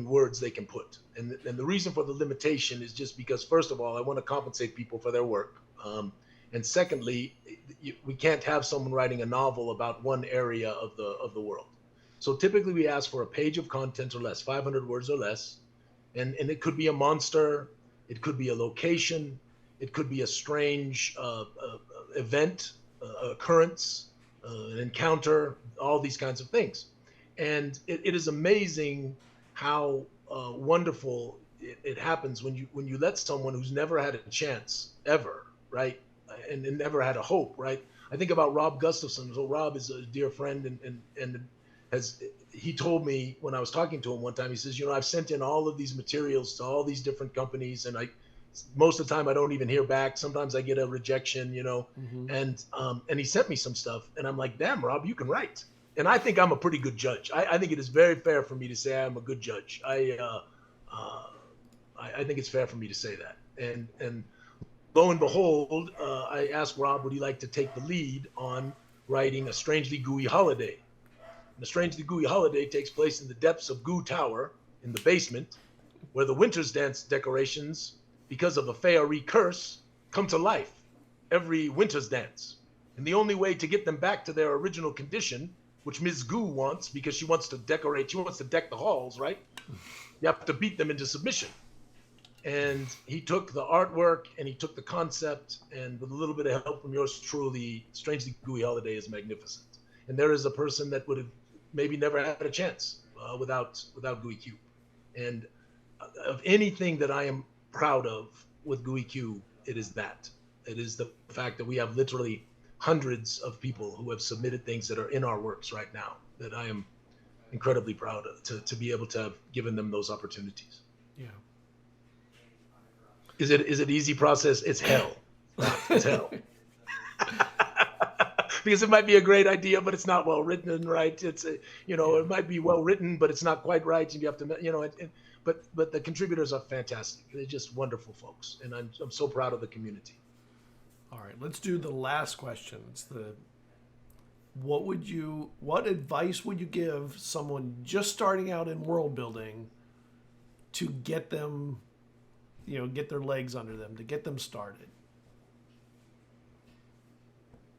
words they can put. And the reason for the limitation is just because, first of all, I want to compensate people for their work. And secondly, we can't have someone writing a novel about one area of the world. So typically we ask for a page of content or less, 500 words or less. And it could be a monster, it could be a location, it could be a strange event, occurrence, an encounter, all these kinds of things. And it is amazing how wonderful it happens when you let someone who's never had a chance ever, right? And never had a hope, right? I think about Rob Gustafson. So Rob is a dear friend, and he told me when I was talking to him one time, he says, I've sent in all of these materials to all these different companies, and most of the time I don't even hear back. Sometimes I get a rejection, Mm-hmm. and he sent me some stuff, and I'm like, damn, Rob, you can write. And I think I'm a pretty good judge. I think it is very fair for me to say I'm a good judge. I think it's fair for me to say that. And lo and behold, I asked Rob, would he like to take the lead on writing A Strangely Gooey Holiday? And A Strangely Gooey Holiday takes place in the depths of Goo Tower, in the basement, where the Winter's Dance decorations, because of a Feyari curse, come to life every Winter's Dance. And the only way to get them back to their original condition, which Ms. Goo wants, because she wants to deck the halls, right? You have to beat them into submission. And he took the artwork and he took the concept, and with a little bit of help from yours truly, Strangely Gooey Holiday is magnificent. And there is a person that would have maybe never had a chance without Gooey Cube. And of anything that I am proud of with Gooey Cube, it is that. It is the fact that we have literally hundreds of people who have submitted things that are in our works right now, that I am incredibly proud of, to be able to have given them those opportunities. Yeah. Is it easy process? It's hell. It's hell. Because it might be a great idea, but it's not well written, right? It might be well written, but it's not quite right. And you have to, but the contributors are fantastic. They're just wonderful folks, and I'm so proud of the community. All right, let's do the last question. It's what advice would you give someone just starting out in world building to get them, get their legs under them, to get them started?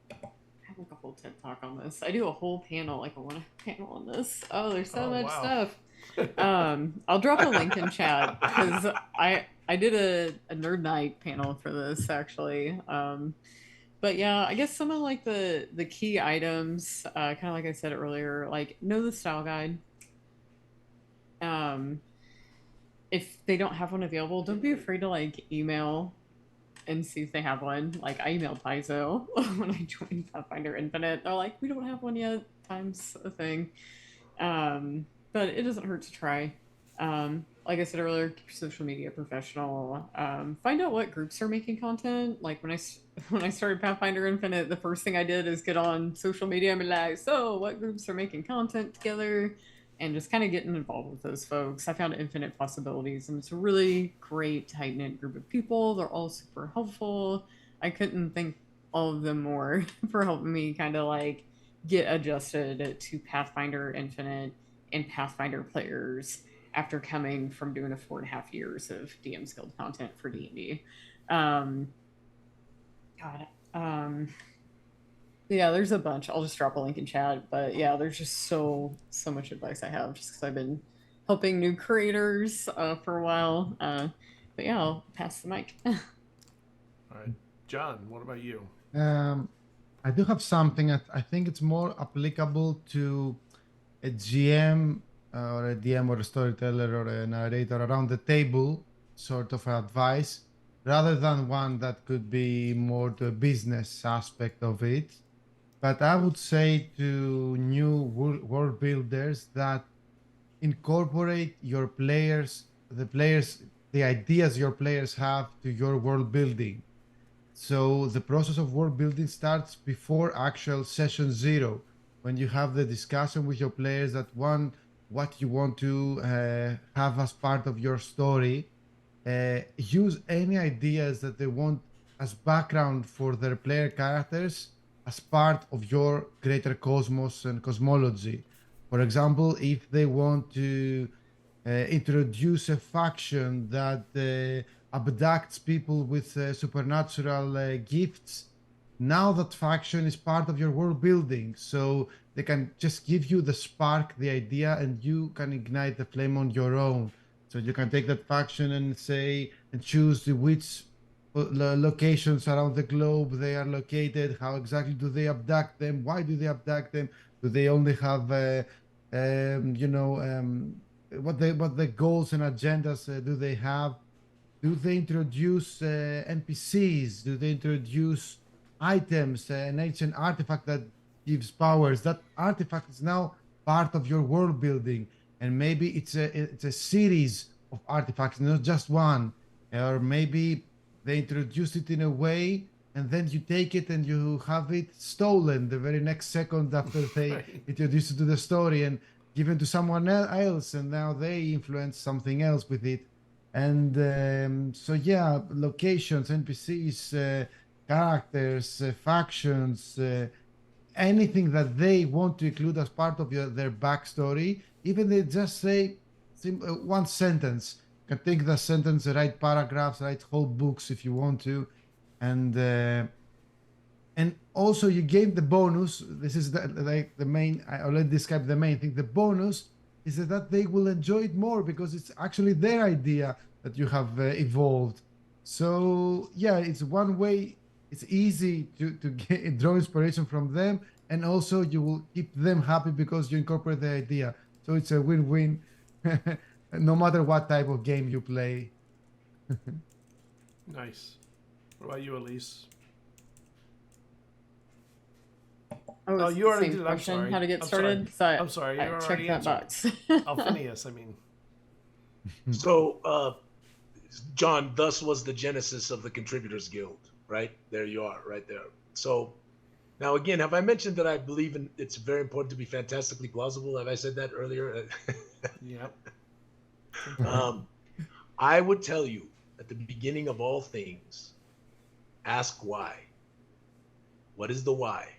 I have like a whole TED talk on this. I do a whole panel, like a one panel on this. Oh, there's so much wow. stuff. I'll drop a link in chat because I did a nerd night panel for this actually. But yeah, I guess some of like the key items, kind of like I said earlier, like know the style guide. If they don't have one available, don't be afraid to like email and see if they have one. Like I emailed Paizo when I joined Pathfinder Infinite. They're like, we don't have one yet. Time's a thing. But it doesn't hurt to try. Like I said earlier, keep your social media professional. Find out what groups are making content. Like when I started Pathfinder Infinite, the first thing I did is get on social media and be like, so what groups are making content together? And just kind of getting involved with those folks. I found infinite possibilities, and it's a really great, tight-knit group of people. They're all super helpful. I couldn't thank all of them more for helping me kind of like get adjusted to Pathfinder Infinite and Pathfinder players after coming from doing 4.5 years of DM's Guild content for D&D. Yeah, there's a bunch. I'll just drop a link in chat. But yeah, there's just so much advice I have just because I've been helping new creators for a while. But yeah, I'll pass the mic. All right, John, what about you? I do have something. I think it's more applicable to a GM or a DM or a storyteller or a narrator around the table, sort of advice, rather than one that could be more to a business aspect of it. But I would say to new world builders that incorporate your the ideas your players have to your world building. So the process of world building starts before actual session zero, when you have the discussion with your players that what you want to have as part of your story. Use any ideas that they want as background for their player characters as part of your greater cosmos and cosmology. For example, if they want to introduce a faction that abducts people with supernatural gifts, now that faction is part of your world building. So they can just give you the spark, the idea, and you can ignite the flame on your own. So you can take that faction and say and choose which locations around the globe they are located. How exactly do they abduct them? Why do they abduct them? Do they only have, what the goals and agendas do they have? Do they introduce NPCs? Do they introduce items, an ancient artifact that gives powers? That artifact is now part of your world building, and maybe it's a series of artifacts, not just one. Or maybe they introduce it in a way, and then you take it and you have it stolen the very next second after they Right. introduce it to the story and given to someone else, and now they influence something else with it. And so yeah, locations, NPCs, characters, factions, anything that they want to include as part of their backstory. Even they just say one sentence. You can take the sentence, write paragraphs, write whole books if you want to, and also you gain the bonus. This is like the main. I already described the main thing. The bonus is that they will enjoy it more because it's actually their idea that you have evolved. So yeah, it's one way. It's easy to draw inspiration from them, and also you will keep them happy because you incorporate the idea. So it's a win-win, no matter what type of game you play. Nice. What about you, Elise? Oh, you already same did it. I'm question. sorry. How to get I'm started? sorry. So I'm sorry. You I already checked that answered. box. Alphinius, I mean. So, John, thus was the genesis of the Contributors Guild, right? There you are, right there. So, now again, have I mentioned that I believe it's very important to be fantastically plausible? Have I said that earlier? Yep. I would tell you at the beginning of all things, ask why. What is the why?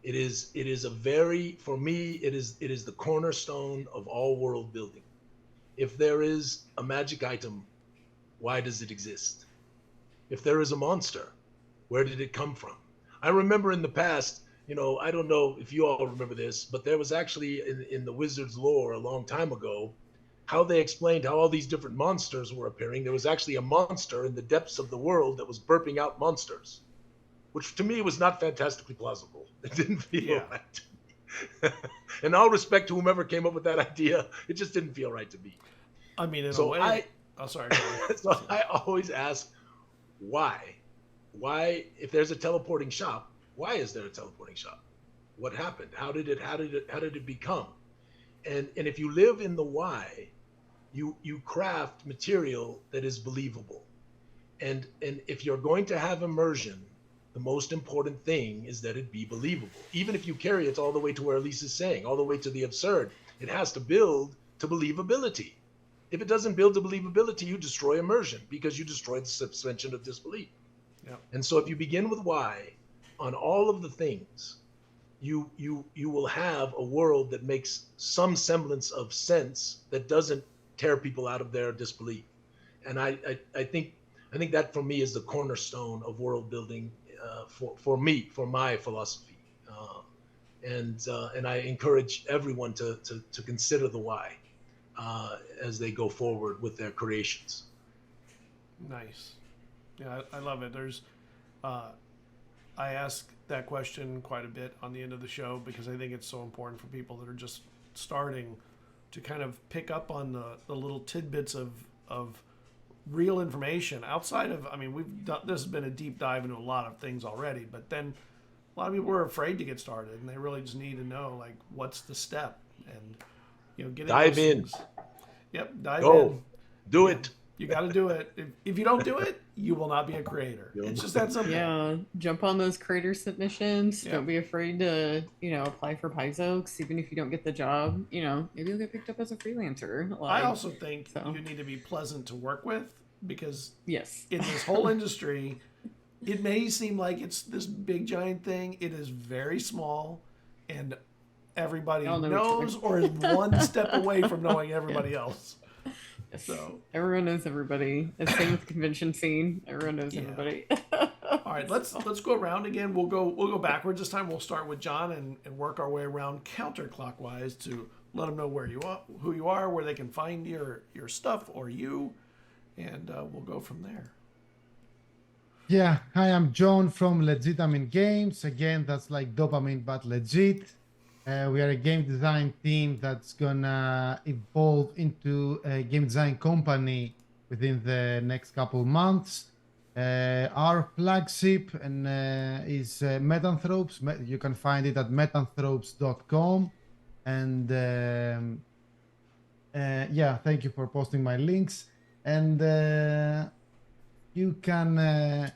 It is a very, for me, it is the cornerstone of all world building. If there is a magic item, why does it exist? If there is a monster, where did it come from? I remember in the past, I don't know if you all remember this, but there was actually in the Wizard's lore a long time ago, how they explained how all these different monsters were appearing. There was actually a monster in the depths of the world that was burping out monsters, which to me was not fantastically plausible. It didn't feel right to me. In all respect to whomever came up with that idea, it just didn't feel right to me. I mean, in a So way. Oh, sorry. Go on. So I always ask, why? Why, if there's a teleporting shop, why is there a teleporting shop? What happened? How did it become? And if you live in the why, you craft material that is believable. And if you're going to have immersion, the most important thing is that it be believable. Even if you carry it all the way to where Elise is saying, all the way to the absurd, it has to build to believability. If it doesn't build to believability, you destroy immersion because you destroy the suspension of disbelief. Yep. And so if you begin with why on all of the things, you will have a world that makes some semblance of sense that doesn't tear people out of their disbelief. And I think that for me is the cornerstone of world building for me, for my philosophy. And I encourage everyone to consider the why as they go forward with their creations. Nice. Yeah, I love it. There's, I ask that question quite a bit on the end of the show because I think it's so important for people that are just starting to kind of pick up on the little tidbits of real information outside of, I mean, this has been a deep dive into a lot of things already, but then a lot of people are afraid to get started and they really just need to know, like, what's the step and, get Dive in. Things. Yep. Dive Go. in. Do it. You got to do it. If you don't do it, you will not be a creator. It's just that simple. Yeah, jump on those creator submissions. Yeah. Don't be afraid to, apply for Paizo, 'cause even if you don't get the job, maybe you'll get picked up as a freelancer. I also think you need to be pleasant to work with because yes, in this whole industry, it may seem like it's this big giant thing. It is very small, and everybody knows or is one step away from knowing everybody else. Yes. So everyone knows everybody. The same with the convention scene. Everyone knows everybody. All right, let's go around again. We'll go backwards this time. We'll start with John and work our way around counterclockwise to let them know where you are, who you are, where they can find your stuff or you, and we'll go from there. Yeah, hi, I'm John from Legitamine Games. Again, that's like dopamine but legit. We are a game design team that's gonna evolve into a game design company within the next couple of months. Our flagship is Metanthropes. You can find it at metanthropes.com. And yeah, thank you for posting my links. And you can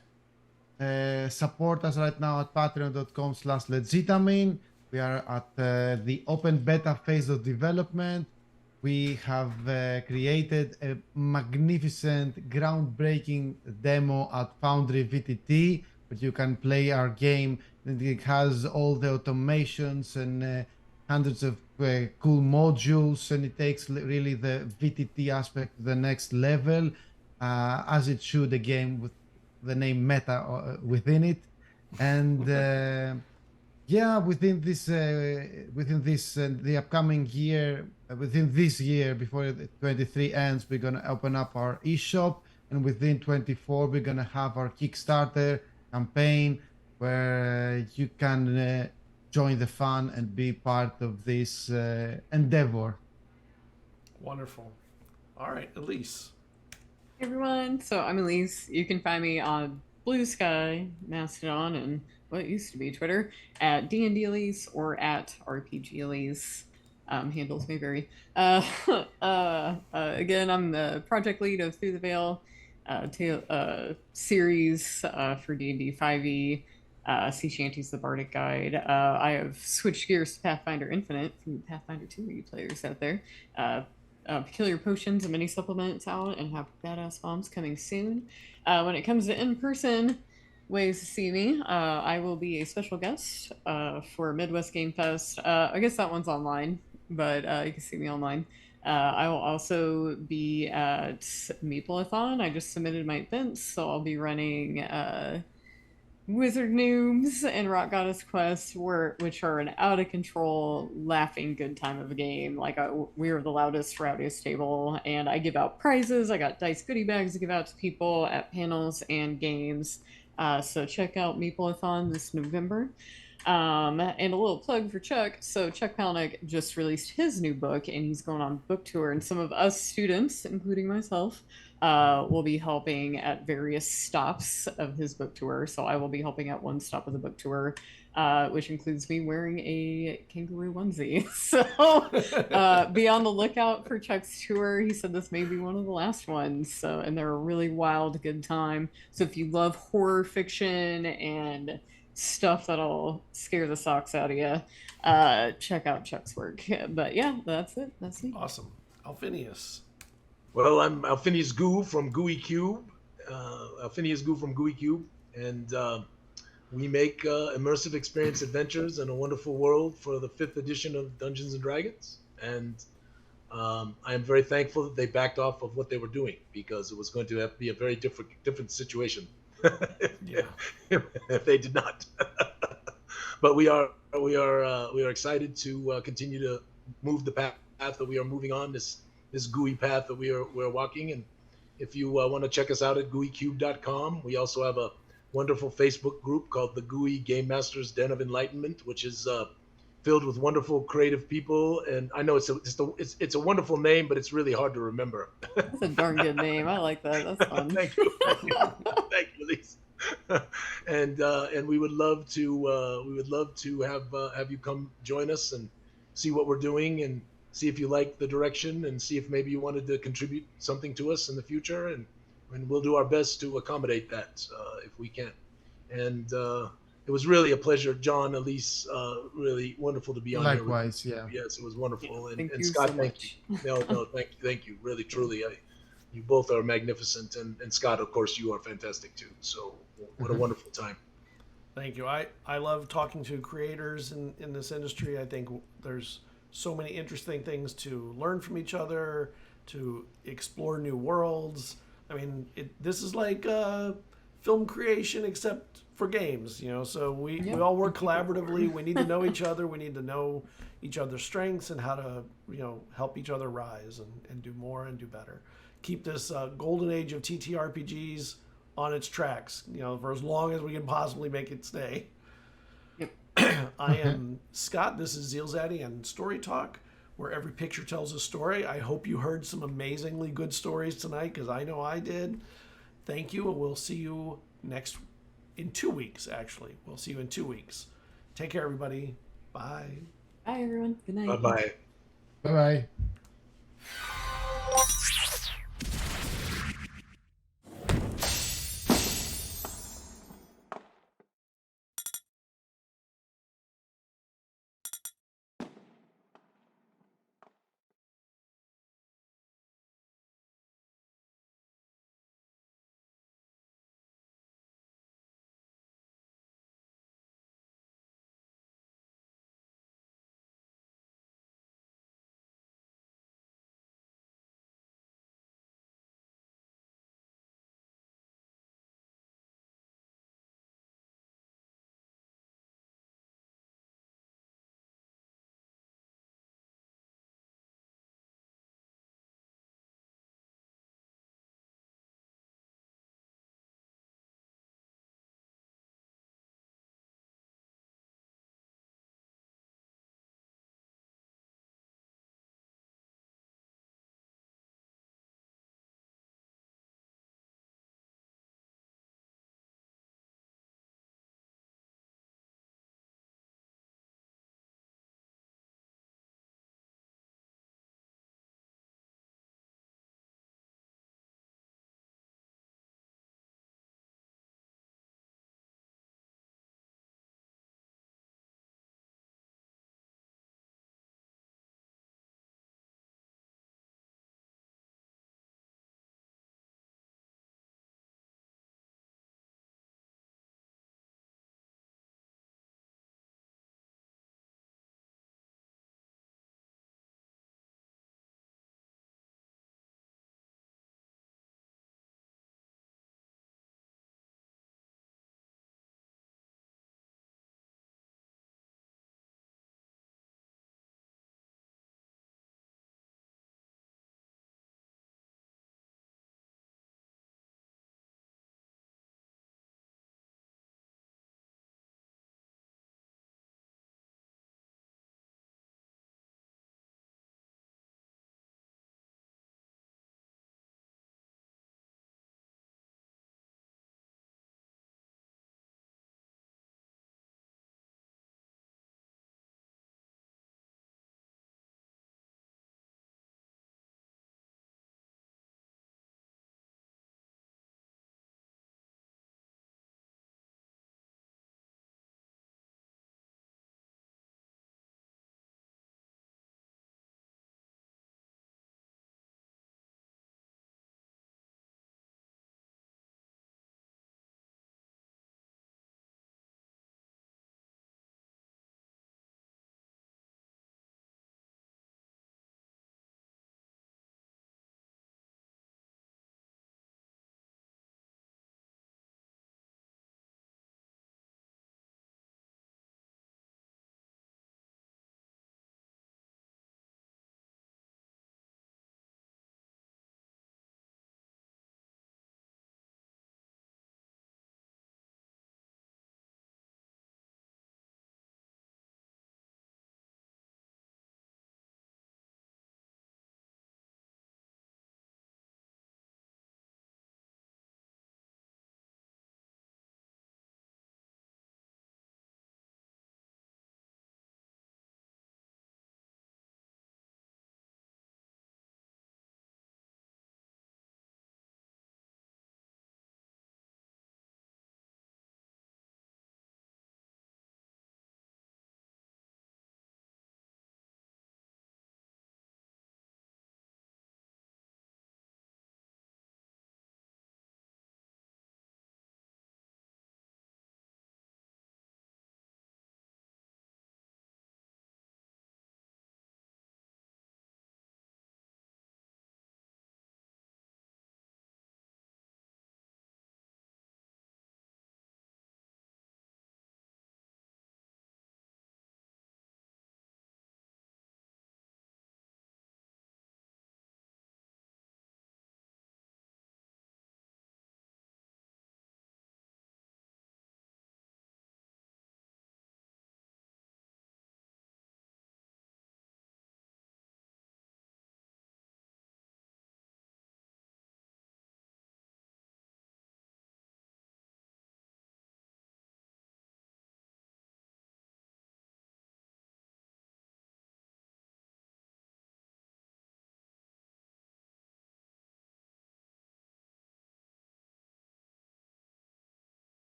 support us right now at patreon.com/Legitamine. We are at the open beta phase of development. We have created a magnificent, groundbreaking demo at Foundry VTT, where you can play our game. And it has all the automations and hundreds of cool modules, and it takes really the VTT aspect to the next level, as it should, a game with the name Meta within it. And yeah, within this the upcoming year, within this year, before the 23 ends, we're gonna open up our eShop, and within 24 we're gonna have our Kickstarter campaign, where you can join the fun and be part of this endeavor. Wonderful. All right, Elise. Hey everyone, so I'm Elise. You can find me on Blue Sky, Mastodon, and what used to be Twitter, at D&D Elise or at RPG Elise. Handles may vary. Again, I'm the project lead of Through the Veil series for D&D 5e. Sea Shanty's the Bardic Guide. I have switched gears to Pathfinder Infinite from Pathfinder 2 players out there. Peculiar Potions and mini supplements out, and have badass bombs coming soon. When it comes to in-person ways to see me, I will be a special guest for Midwest Game Fest. I guess that one's online, but you can see me online. I will also be at Meepleathon. I just submitted my events, so I'll be running Wizard Noobs and Rock Goddess Quest, which are an out-of-control, laughing good time of a game. Like, we are the loudest, rowdiest table, and I give out prizes. I got dice goodie bags to give out to people at panels and games. So check out Meepleathon this November. And a little plug for Chuck. So Chuck Palahniuk just released his new book, and he's going on book tour, and some of us students, including myself, will be helping at various stops of his book tour. So I will be helping at one stop of the book tour, which includes me wearing a kangaroo onesie. So be on the lookout for Chuck's tour. He said this may be one of the last ones. So, and they're a really wild, good time. So if you love horror fiction and stuff that'll scare the socks out of you, check out Chuck's work. But yeah, that's it. That's me. Awesome. Alphinius. Well, I'm Alphinius Goo from Gooey Cube. Alphinius Goo from Gooey Cube, and we make immersive experience adventures in a wonderful world for the 5th edition of Dungeons and Dragons. And I am very thankful that they backed off of what they were doing, because it was going to have to be a very different situation if they did not. But we are excited to continue to move the path that we are moving on, this gooey path that we're walking, if you want to check us out at gooeycube.com. We also have a wonderful Facebook group called the Gooey GameMaster's Den of Enlightenment, which is filled with wonderful, creative people. And I know it's a wonderful name, but it's really hard to remember. That's a darn good name. I like that. That's fun. Thank you, thank you, Elise. And we would love to have you come join us and see what we're doing and see if you like the direction and see if maybe you wanted to contribute something to us in the future, and we'll do our best to accommodate that if we can. And it was really a pleasure, John, Elise, really wonderful to be on here. Likewise, yeah. Yes, it was wonderful. Thank And you Scott, so thank you. No, thank you. Really, truly, you both are magnificent, and Scott, of course, you are fantastic too. So what a wonderful time. Thank you. I love talking to creators in this industry. I think there's so many interesting things to learn from each other, to explore new worlds. I mean, this is like film creation except for games, you know. So we all work collaboratively. We need to know each other. We need to know each other's strengths and how to, you know, help each other rise and do more and do better. Keep this golden age of TTRPGs on its tracks, you know, for as long as we can possibly make it stay. I am Scott. This is ZealZaddy and StoryTalk, where every picture tells a story. I hope you heard some amazingly good stories tonight, because I know I did. Thank you, and we'll see you in 2 weeks, actually. We'll see you in 2 weeks. Take care, everybody. Bye. Bye, everyone. Good night. Bye-bye. Bye bye.